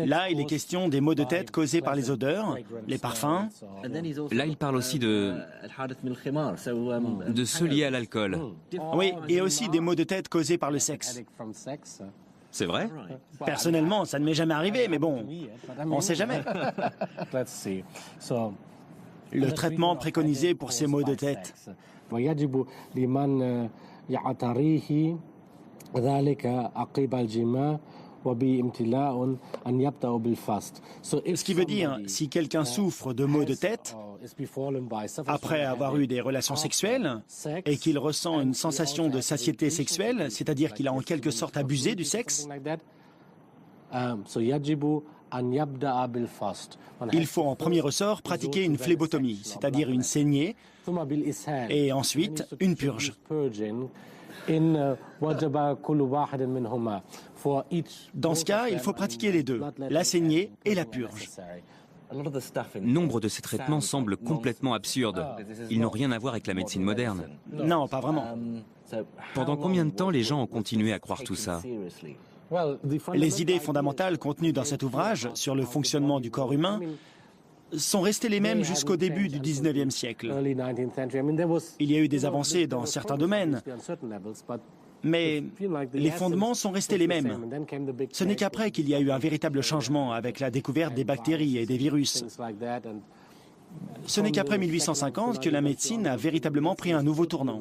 Là, il est question des maux de tête causés par les odeurs, les parfums. Là, il parle aussi de ceux liés à l'alcool. Oui, et aussi des maux de tête causés par le sexe. C'est vrai? Personnellement, ça ne m'est jamais arrivé, mais bon, on ne sait jamais. Le traitement préconisé pour ces maux de tête. Ce qui veut dire, si quelqu'un souffre de maux de tête, après avoir eu des relations sexuelles, et qu'il ressent une sensation de satiété sexuelle, c'est-à-dire qu'il a en quelque sorte abusé du sexe, il faut en premier ressort pratiquer une phlébotomie, c'est-à-dire une saignée, et ensuite une purge. Dans ce cas, il faut pratiquer les deux, la saignée et la purge. Nombre de ces traitements semblent complètement absurdes. Ils n'ont rien à voir avec la médecine moderne. Non, pas vraiment. Pendant combien de temps les gens ont continué à croire tout ça? Les idées fondamentales contenues dans cet ouvrage sur le fonctionnement du corps humain sont restées les mêmes jusqu'au début du 19e siècle. Il y a eu des avancées dans certains domaines, mais les fondements sont restés les mêmes. Ce n'est qu'après qu'il y a eu un véritable changement avec la découverte des bactéries et des virus. Ce n'est qu'après 1850 que la médecine a véritablement pris un nouveau tournant.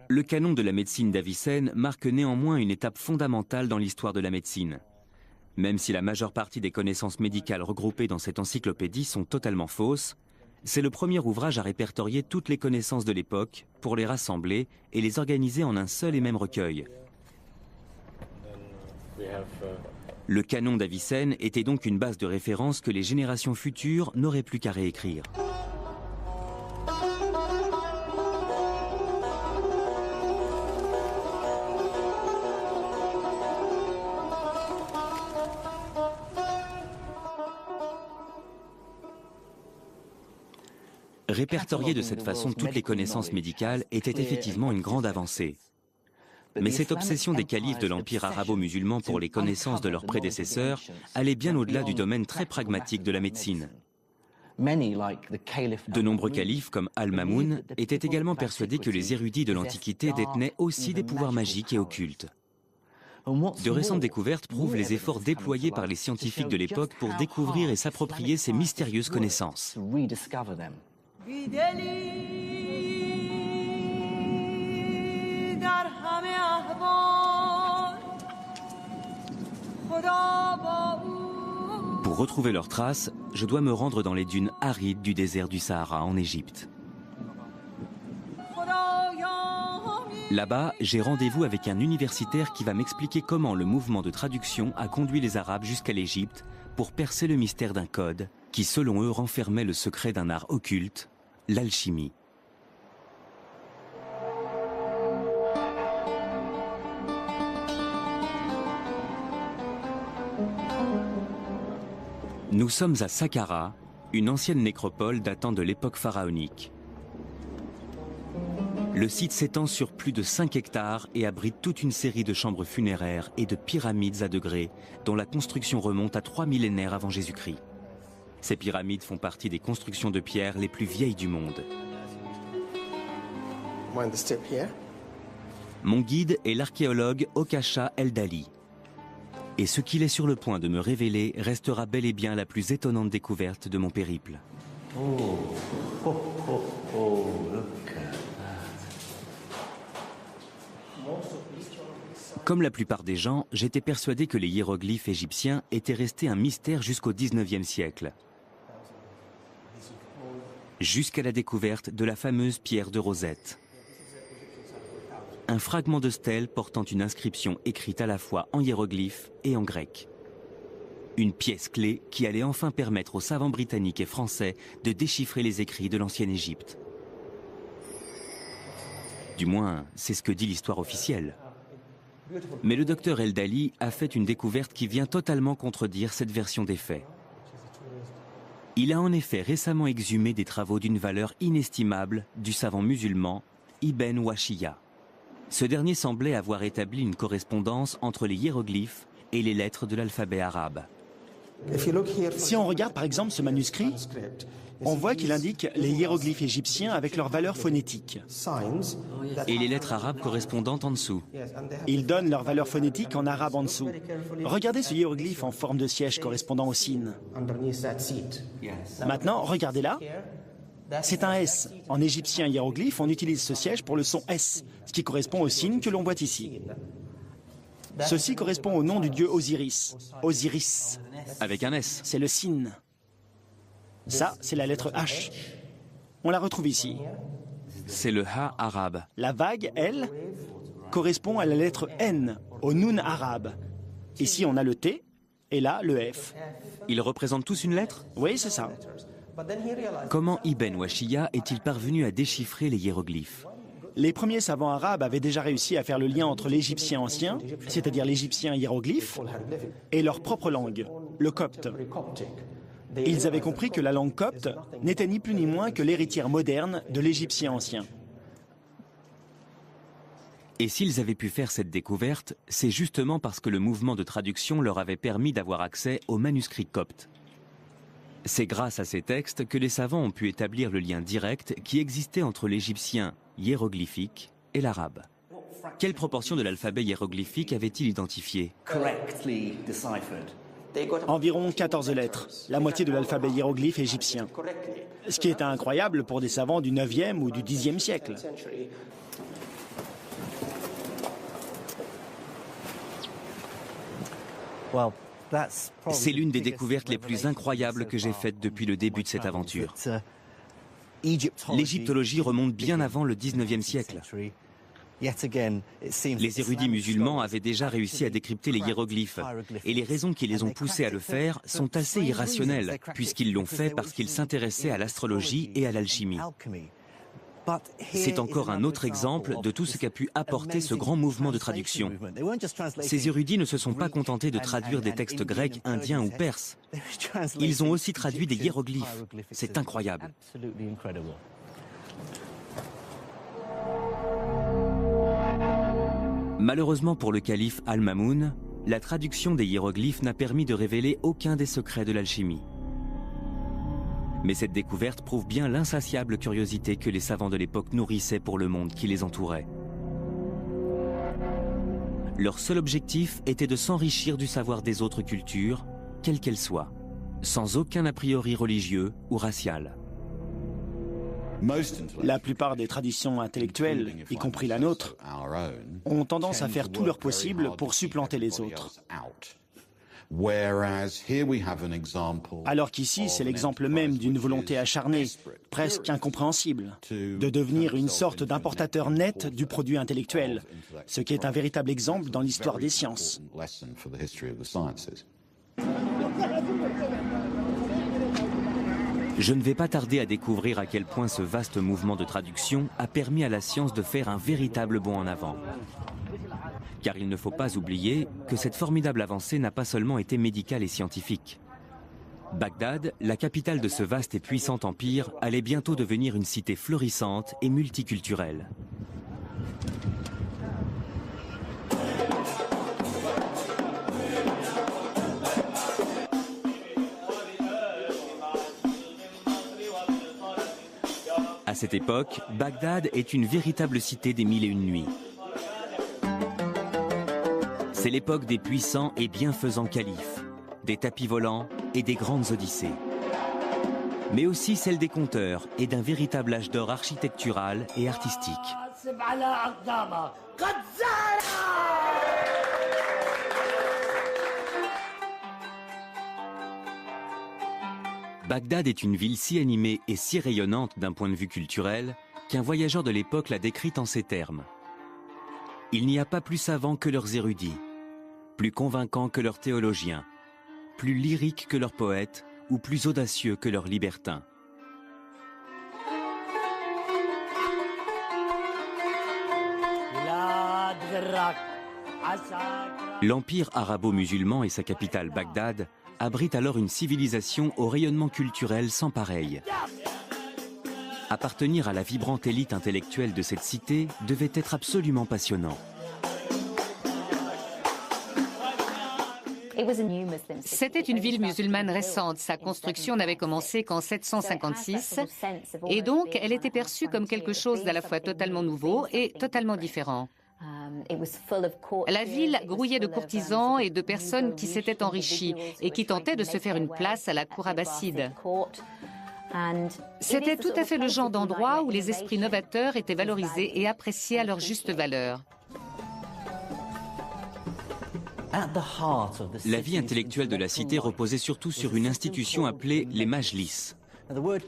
Le canon de la médecine d'Avicenne marque néanmoins une étape fondamentale dans l'histoire de la médecine. Même si la majeure partie des connaissances médicales regroupées dans cette encyclopédie sont totalement fausses, c'est le premier ouvrage à répertorier toutes les connaissances de l'époque pour les rassembler et les organiser en un seul et même recueil. Le canon d'Avicenne était donc une base de référence que les générations futures n'auraient plus qu'à réécrire. Répertorier de cette façon toutes les connaissances médicales était effectivement une grande avancée. Mais cette obsession des califes de l'Empire arabo-musulman pour les connaissances de leurs prédécesseurs allait bien au-delà du domaine très pragmatique de la médecine. De nombreux califes, comme Al-Mamoun, étaient également persuadés que les érudits de l'Antiquité détenaient aussi des pouvoirs magiques et occultes. De récentes découvertes prouvent les efforts déployés par les scientifiques de l'époque pour découvrir et s'approprier ces mystérieuses connaissances. Pour retrouver leurs traces, je dois me rendre dans les dunes arides du désert du Sahara en Égypte. Là-bas, j'ai rendez-vous avec un universitaire qui va m'expliquer comment le mouvement de traduction a conduit les Arabes jusqu'à l'Égypte pour percer le mystère d'un code qui, selon eux, renfermait le secret d'un art occulte, l'alchimie. Nous sommes à Saqqara, une ancienne nécropole datant de l'époque pharaonique. Le site s'étend sur plus de 5 hectares et abrite toute une série de chambres funéraires et de pyramides à degrés dont la construction remonte à 3 millénaires avant Jésus-Christ. Ces pyramides font partie des constructions de pierre les plus vieilles du monde. Mon guide est l'archéologue Okasha Eldali. Et ce qu'il est sur le point de me révéler restera bel et bien la plus étonnante découverte de mon périple. Comme la plupart des gens, j'étais persuadé que les hiéroglyphes égyptiens étaient restés un mystère jusqu'au XIXe siècle. Jusqu'à la découverte de la fameuse pierre de Rosette. Un fragment de stèle portant une inscription écrite à la fois en hiéroglyphe et en grec. Une pièce clé qui allait enfin permettre aux savants britanniques et français de déchiffrer les écrits de l'ancienne Égypte. Du moins, c'est ce que dit l'histoire officielle. Mais le docteur Eldali a fait une découverte qui vient totalement contredire cette version des faits. Il a en effet récemment exhumé des travaux d'une valeur inestimable du savant musulman Ibn Wahshiyya. Ce dernier semblait avoir établi une correspondance entre les hiéroglyphes et les lettres de l'alphabet arabe. Si on regarde par exemple ce manuscrit, on voit qu'il indique les hiéroglyphes égyptiens avec leur valeur phonétique. Et les lettres arabes correspondantes en dessous. Il donne leur valeur phonétique en arabe en dessous. Regardez ce hiéroglyphe en forme de siège correspondant au sin. Maintenant, regardez là. C'est un S. En égyptien hiéroglyphe, on utilise ce siège pour le son S, ce qui correspond au signe que l'on voit ici. Ceci correspond au nom du dieu Osiris. Osiris. Avec un S. C'est le sin. Ça, c'est la lettre H. On la retrouve ici. C'est le Ha arabe. La vague, elle, correspond à la lettre N, au Nun arabe. Ici, on a le T, et là, le F. Ils représentent tous une lettre? Oui, c'est ça. Comment Ibn Wahshiyya est-il parvenu à déchiffrer les hiéroglyphes? Les premiers savants arabes avaient déjà réussi à faire le lien entre l'égyptien ancien, c'est-à-dire l'égyptien hiéroglyphe, et leur propre langue, le copte. Ils avaient compris que la langue copte n'était ni plus ni moins que l'héritière moderne de l'égyptien ancien. Et s'ils avaient pu faire cette découverte, c'est justement parce que le mouvement de traduction leur avait permis d'avoir accès aux manuscrits coptes. C'est grâce à ces textes que les savants ont pu établir le lien direct qui existait entre l'égyptien hiéroglyphique et l'arabe. Quelle proportion de l'alphabet hiéroglyphique avait-il identifié? Environ 14 lettres, la moitié de l'alphabet hiéroglyphe égyptien. Ce qui est incroyable pour des savants du 9e ou du 10e siècle. C'est l'une des découvertes les plus incroyables que j'ai faites depuis le début de cette aventure. L'égyptologie remonte bien avant le 19e siècle. Les érudits musulmans avaient déjà réussi à décrypter les hiéroglyphes, et les raisons qui les ont poussés à le faire sont assez irrationnelles, puisqu'ils l'ont fait parce qu'ils s'intéressaient à l'astrologie et à l'alchimie. C'est encore un autre exemple de tout ce qu'a pu apporter ce grand mouvement de traduction. Ces érudits ne se sont pas contentés de traduire des textes grecs, indiens ou perses. Ils ont aussi traduit des hiéroglyphes. C'est incroyable. Malheureusement pour le calife Al-Mamoun, la traduction des hiéroglyphes n'a permis de révéler aucun des secrets de l'alchimie. Mais cette découverte prouve bien l'insatiable curiosité que les savants de l'époque nourrissaient pour le monde qui les entourait. Leur seul objectif était de s'enrichir du savoir des autres cultures, quelles qu'elles soient, sans aucun a priori religieux ou racial. La plupart des traditions intellectuelles, y compris la nôtre, ont tendance à faire tout leur possible pour supplanter les autres. Alors qu'ici, c'est l'exemple même d'une volonté acharnée, presque incompréhensible, de devenir une sorte d'importateur net du produit intellectuel, ce qui est un véritable exemple dans l'histoire des sciences. Je ne vais pas tarder à découvrir à quel point ce vaste mouvement de traduction a permis à la science de faire un véritable bond en avant. Car il ne faut pas oublier que cette formidable avancée n'a pas seulement été médicale et scientifique. Bagdad, la capitale de ce vaste et puissant empire, allait bientôt devenir une cité florissante et multiculturelle. À cette époque, Bagdad est une véritable cité des mille et une nuits. C'est l'époque des puissants et bienfaisants califes, des tapis volants et des grandes odyssées. Mais aussi celle des conteurs et d'un véritable âge d'or architectural et artistique. Bagdad est une ville si animée et si rayonnante d'un point de vue culturel qu'un voyageur de l'époque l'a décrite en ces termes. Il n'y a pas plus savants que leurs érudits, plus convaincants que leurs théologiens, plus lyriques que leurs poètes ou plus audacieux que leurs libertins. L'empire arabo-musulman et sa capitale Bagdad abritent alors une civilisation au rayonnement culturel sans pareil. Appartenir à la vibrante élite intellectuelle de cette cité devait être absolument passionnant. C'était une ville musulmane récente. Sa construction n'avait commencé qu'en 756 et donc elle était perçue comme quelque chose d'à la fois totalement nouveau et totalement différent. La ville grouillait de courtisans et de personnes qui s'étaient enrichies et qui tentaient de se faire une place à la cour abbasside. C'était tout à fait le genre d'endroit où les esprits novateurs étaient valorisés et appréciés à leur juste valeur. La vie intellectuelle de la cité reposait surtout sur une institution appelée les majlis.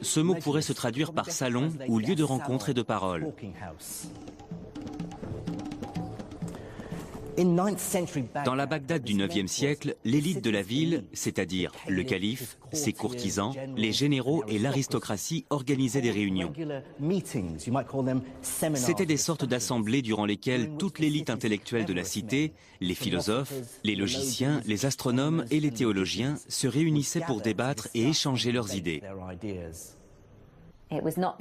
Ce mot pourrait se traduire par salon ou lieu de rencontre et de parole. Dans la Bagdad du 9e siècle, l'élite de la ville, c'est-à-dire le calife, ses courtisans, les généraux et l'aristocratie organisaient des réunions. C'étaient des sortes d'assemblées durant lesquelles toute l'élite intellectuelle de la cité, les philosophes, les logiciens, les astronomes et les théologiens se réunissaient pour débattre et échanger leurs idées.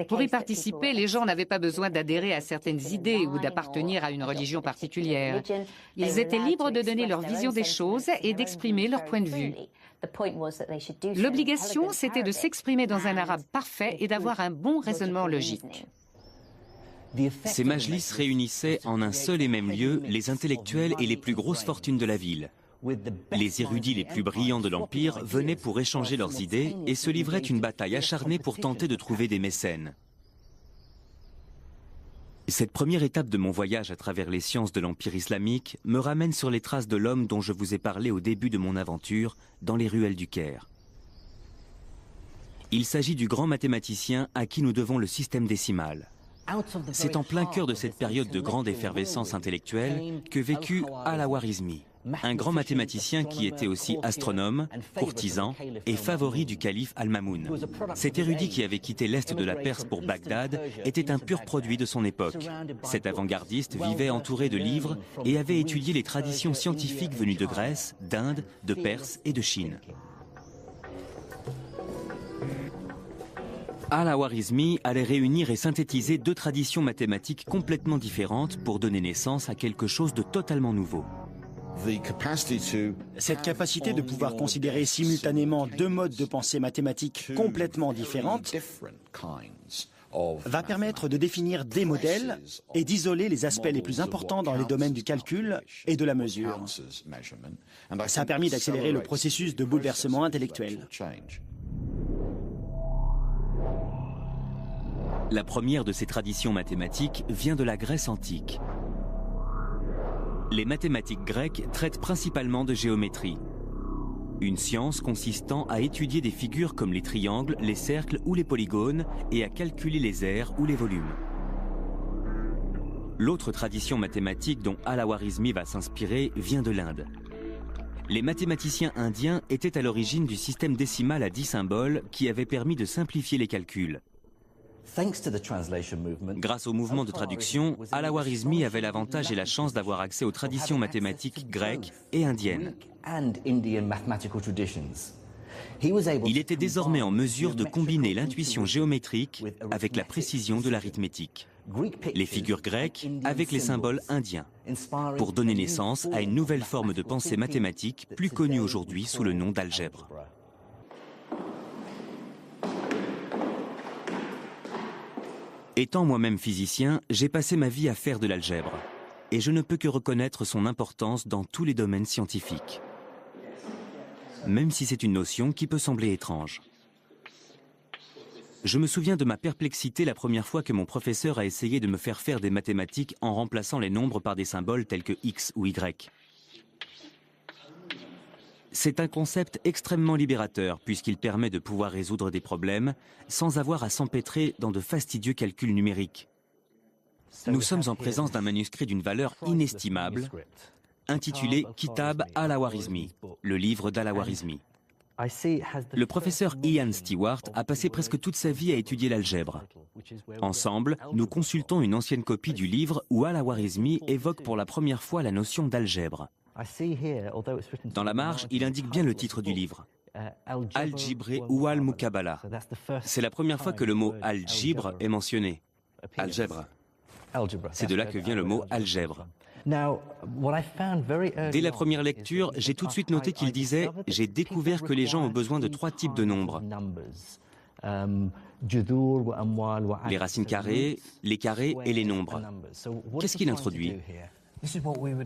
Pour y participer, les gens n'avaient pas besoin d'adhérer à certaines idées ou d'appartenir à une religion particulière. Ils étaient libres de donner leur vision des choses et d'exprimer leur point de vue. L'obligation, c'était de s'exprimer dans un arabe parfait et d'avoir un bon raisonnement logique. Ces majlis réunissaient en un seul et même lieu les intellectuels et les plus grosses fortunes de la ville, Les érudits les plus brillants de l'Empire venaient pour échanger leurs idées et se livraient une bataille acharnée pour tenter de trouver des mécènes. Cette première étape de mon voyage à travers les sciences de l'Empire islamique me ramène sur les traces de l'homme dont je vous ai parlé au début de mon aventure, dans les ruelles du Caire. Il s'agit du grand mathématicien à qui nous devons le système décimal. C'est en plein cœur de cette période de grande effervescence intellectuelle que vécut Al-Khwarizmi, un grand mathématicien qui était aussi astronome, courtisan et favori du calife Al-Mamoun. Cet érudit qui avait quitté l'est de la Perse pour Bagdad était un pur produit de son époque. Cet avant-gardiste vivait entouré de livres et avait étudié les traditions scientifiques venues de Grèce, d'Inde, de Perse et de Chine. Al-Khwarizmi allait réunir et synthétiser deux traditions mathématiques complètement différentes pour donner naissance à quelque chose de totalement nouveau. Cette capacité de pouvoir considérer simultanément deux modes de pensée mathématiques complètement différentes va permettre de définir des modèles et d'isoler les aspects les plus importants dans les domaines du calcul et de la mesure. Ça a permis d'accélérer le processus de bouleversement intellectuel. La première de ces traditions mathématiques vient de la Grèce antique. Les mathématiques grecques traitent principalement de géométrie, une science consistant à étudier des figures comme les triangles, les cercles ou les polygones et à calculer les aires ou les volumes. L'autre tradition mathématique dont Al-Khwarizmi va s'inspirer vient de l'Inde. Les mathématiciens indiens étaient à l'origine du système décimal à 10 symboles qui avait permis de simplifier les calculs. Grâce au mouvement de traduction, Al-Khwarizmi avait l'avantage et la chance d'avoir accès aux traditions mathématiques grecques et indiennes. Il était désormais en mesure de combiner l'intuition géométrique avec la précision de l'arithmétique, les figures grecques avec les symboles indiens, pour donner naissance à une nouvelle forme de pensée mathématique plus connue aujourd'hui sous le nom d'algèbre. Étant moi-même physicien, j'ai passé ma vie à faire de l'algèbre, et je ne peux que reconnaître son importance dans tous les domaines scientifiques, même si c'est une notion qui peut sembler étrange. Je me souviens de ma perplexité la première fois que mon professeur a essayé de me faire faire des mathématiques en remplaçant les nombres par des symboles tels que X ou Y. C'est un concept extrêmement libérateur puisqu'il permet de pouvoir résoudre des problèmes sans avoir à s'empêtrer dans de fastidieux calculs numériques. Nous sommes en présence d'un manuscrit d'une valeur inestimable intitulé Kitab Al-Khwarizmi, le livre d'Al-Khwarizmi. Le professeur Ian Stewart a passé presque toute sa vie à étudier l'algèbre. Ensemble, nous consultons une ancienne copie du livre où Al-Khwarizmi évoque pour la première fois la notion d'algèbre. Dans la marge, il indique bien le titre du livre, Al-Jibre ou Al-Muqabala. C'est la première fois que le mot algèbre est mentionné. Algèbre. C'est de là que vient le mot algèbre. Dès la première lecture, j'ai tout de suite noté qu'il disait « J'ai découvert que les gens ont besoin de 3 types de nombres. Les racines carrées, les carrés et les nombres. » Qu'est-ce qu'il introduit ?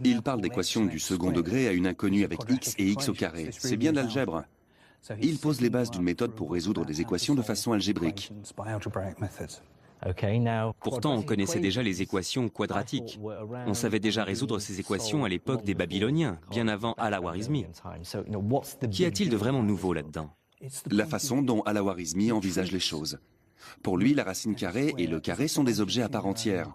Il parle d'équations du second degré à une inconnue avec x et x au carré. C'est bien de l'algèbre. Il pose les bases d'une méthode pour résoudre des équations de façon algébrique. Pourtant, on connaissait déjà les équations quadratiques. On savait déjà résoudre ces équations à l'époque des Babyloniens, bien avant Al-Khwarizmi. Qu'y a-t-il de vraiment nouveau là-dedans ? La façon dont Al-Khwarizmi envisage les choses. Pour lui, la racine carrée et le carré sont des objets à part entière.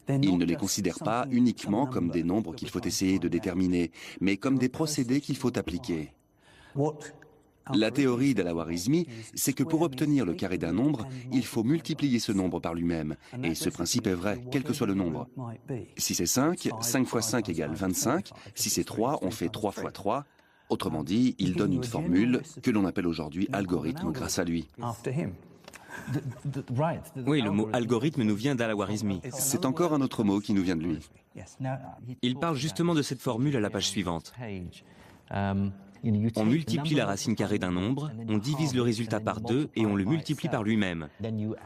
Il ne les considère pas uniquement comme des nombres qu'il faut essayer de déterminer, mais comme des procédés qu'il faut appliquer. La théorie d'Al-Khwarizmi, c'est que pour obtenir le carré d'un nombre, il faut multiplier ce nombre par lui-même. Et ce principe est vrai, quel que soit le nombre. Si c'est 5, 5 fois 5 égale 25. Si c'est 3, on fait 3 fois 3. Autrement dit, il donne une formule que l'on appelle aujourd'hui algorithme grâce à lui. Oui, le mot algorithme nous vient d'Al-Khwarizmi. C'est encore un autre mot qui nous vient de lui. Il parle justement de cette formule à la page suivante. On multiplie la racine carrée d'un nombre, on divise le résultat par 2 et on le multiplie par lui-même.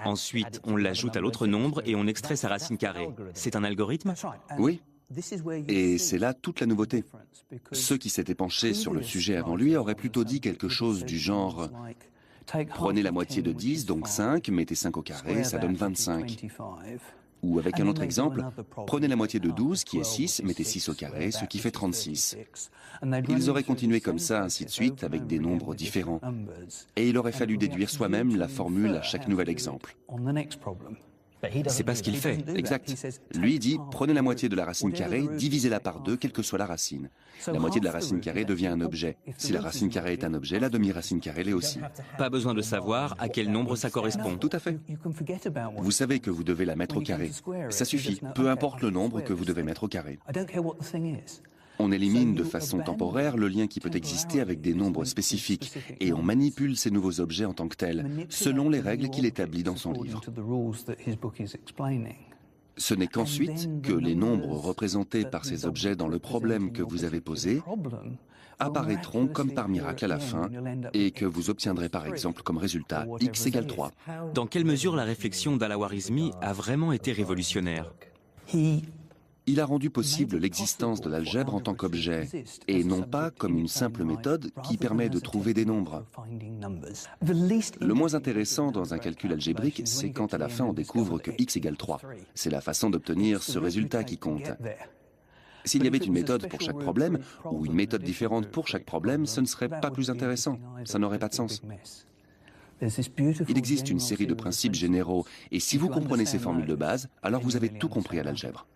Ensuite, on l'ajoute à l'autre nombre et on extrait sa racine carrée. C'est un algorithme ? Oui, Et c'est là toute la nouveauté. Ceux qui s'étaient penchés sur le sujet avant lui auraient plutôt dit quelque chose du genre « Prenez la moitié de 10, donc 5, mettez 5 au carré, ça donne 25. » Ou avec un autre exemple, prenez la moitié de 12, qui est 6, mettez 6 au carré, ce qui fait 36. Ils auraient continué comme ça, ainsi de suite, avec des nombres différents. Et il aurait fallu déduire soi-même la formule à chaque nouvel exemple. C'est pas ce qu'il fait. Exact. Lui dit, prenez la moitié de la racine carrée, divisez-la par 2, quelle que soit la racine. La moitié de la racine carrée devient un objet. Si la racine carrée est un objet, la demi-racine carrée l'est aussi. Pas besoin de savoir à quel nombre ça correspond. Tout à fait. Vous savez que vous devez la mettre au carré. Ça suffit, peu importe le nombre que vous devez mettre au carré. On élimine de façon temporaire le lien qui peut exister avec des nombres spécifiques et on manipule ces nouveaux objets en tant que tels, selon les règles qu'il établit dans son livre. Ce n'est qu'ensuite que les nombres représentés par ces objets dans le problème que vous avez posé apparaîtront comme par miracle à la fin et que vous obtiendrez par exemple comme résultat x égale 3. Dans quelle mesure la réflexion d'Al-Khwarizmi a vraiment été révolutionnaire? Il a rendu possible l'existence de l'algèbre en tant qu'objet, et non pas comme une simple méthode qui permet de trouver des nombres. Le moins intéressant dans un calcul algébrique, c'est quand à la fin on découvre que x égale 3. C'est la façon d'obtenir ce résultat qui compte. S'il y avait une méthode pour chaque problème, ou une méthode différente pour chaque problème, ce ne serait pas plus intéressant. Ça n'aurait pas de sens. Il existe une série de principes généraux, et si vous comprenez ces formules de base, alors vous avez tout compris à l'algèbre.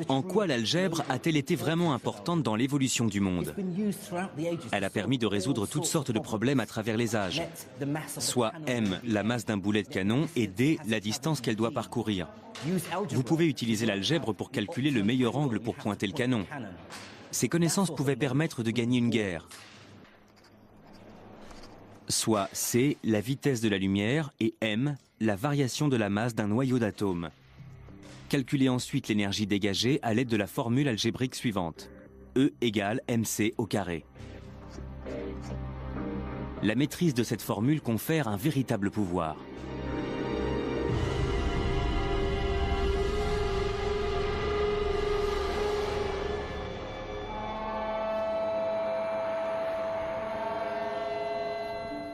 En quoi l'algèbre a-t-elle été vraiment importante dans l'évolution du monde? Elle a permis de résoudre toutes sortes de problèmes à travers les âges. Soit m, la masse d'un boulet de canon, et d, la distance qu'elle doit parcourir. Vous pouvez utiliser l'algèbre pour calculer le meilleur angle pour pointer le canon. Ces connaissances pouvaient permettre de gagner une guerre. Soit c, la vitesse de la lumière, et m, la variation de la masse d'un noyau d'atomes. Calculez ensuite l'énergie dégagée à l'aide de la formule algébrique suivante. E égale mc au carré. La maîtrise de cette formule confère un véritable pouvoir.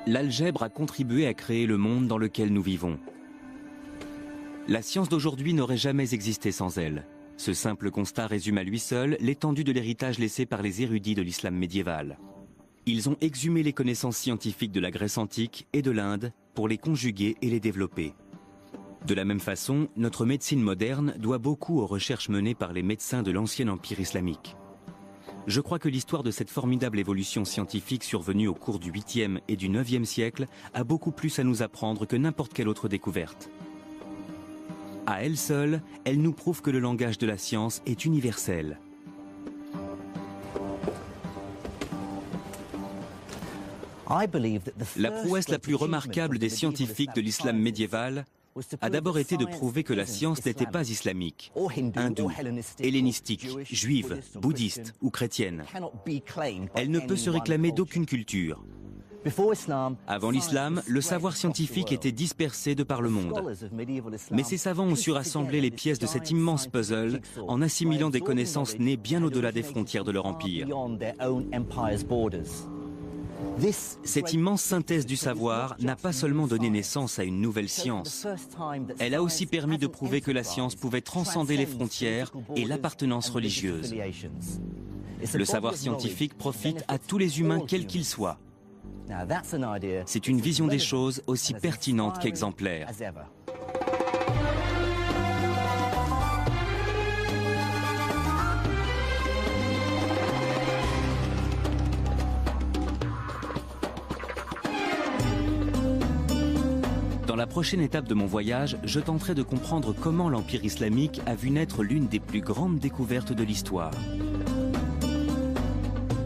L'algèbre a contribué à créer le monde dans lequel nous vivons. La science d'aujourd'hui n'aurait jamais existé sans elle. Ce simple constat résume à lui seul l'étendue de l'héritage laissé par les érudits de l'islam médiéval. Ils ont exhumé les connaissances scientifiques de la Grèce antique et de l'Inde pour les conjuguer et les développer. De la même façon, notre médecine moderne doit beaucoup aux recherches menées par les médecins de l'ancien empire islamique. Je crois que l'histoire de cette formidable évolution scientifique survenue au cours du 8e et du 9e siècle a beaucoup plus à nous apprendre que n'importe quelle autre découverte. À elle seule, elle nous prouve que le langage de la science est universel. La prouesse la plus remarquable des scientifiques de l'islam médiéval a d'abord été de prouver que la science n'était pas islamique, hindoue, hellénistique, juive, bouddhiste ou chrétienne. Elle ne peut se réclamer d'aucune culture. Avant l'islam, le savoir scientifique était dispersé de par le monde. Mais ces savants ont su rassembler les pièces de cet immense puzzle en assimilant des connaissances nées bien au-delà des frontières de leur empire. Cette immense synthèse du savoir n'a pas seulement donné naissance à une nouvelle science, elle a aussi permis de prouver que la science pouvait transcender les frontières et l'appartenance religieuse. Le savoir scientifique profite à tous les humains quels qu'ils soient. C'est une vision des choses aussi pertinente qu'exemplaire. Dans la prochaine étape de mon voyage, je tenterai de comprendre comment l'Empire islamique a vu naître l'une des plus grandes découvertes de l'histoire.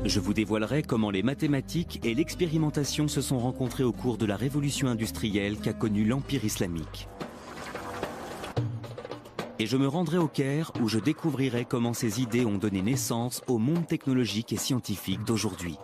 Je vous dévoilerai comment les mathématiques et l'expérimentation se sont rencontrées au cours de la révolution industrielle qu'a connue l'Empire islamique. Et je me rendrai au Caire où je découvrirai comment ces idées ont donné naissance au monde technologique et scientifique d'aujourd'hui.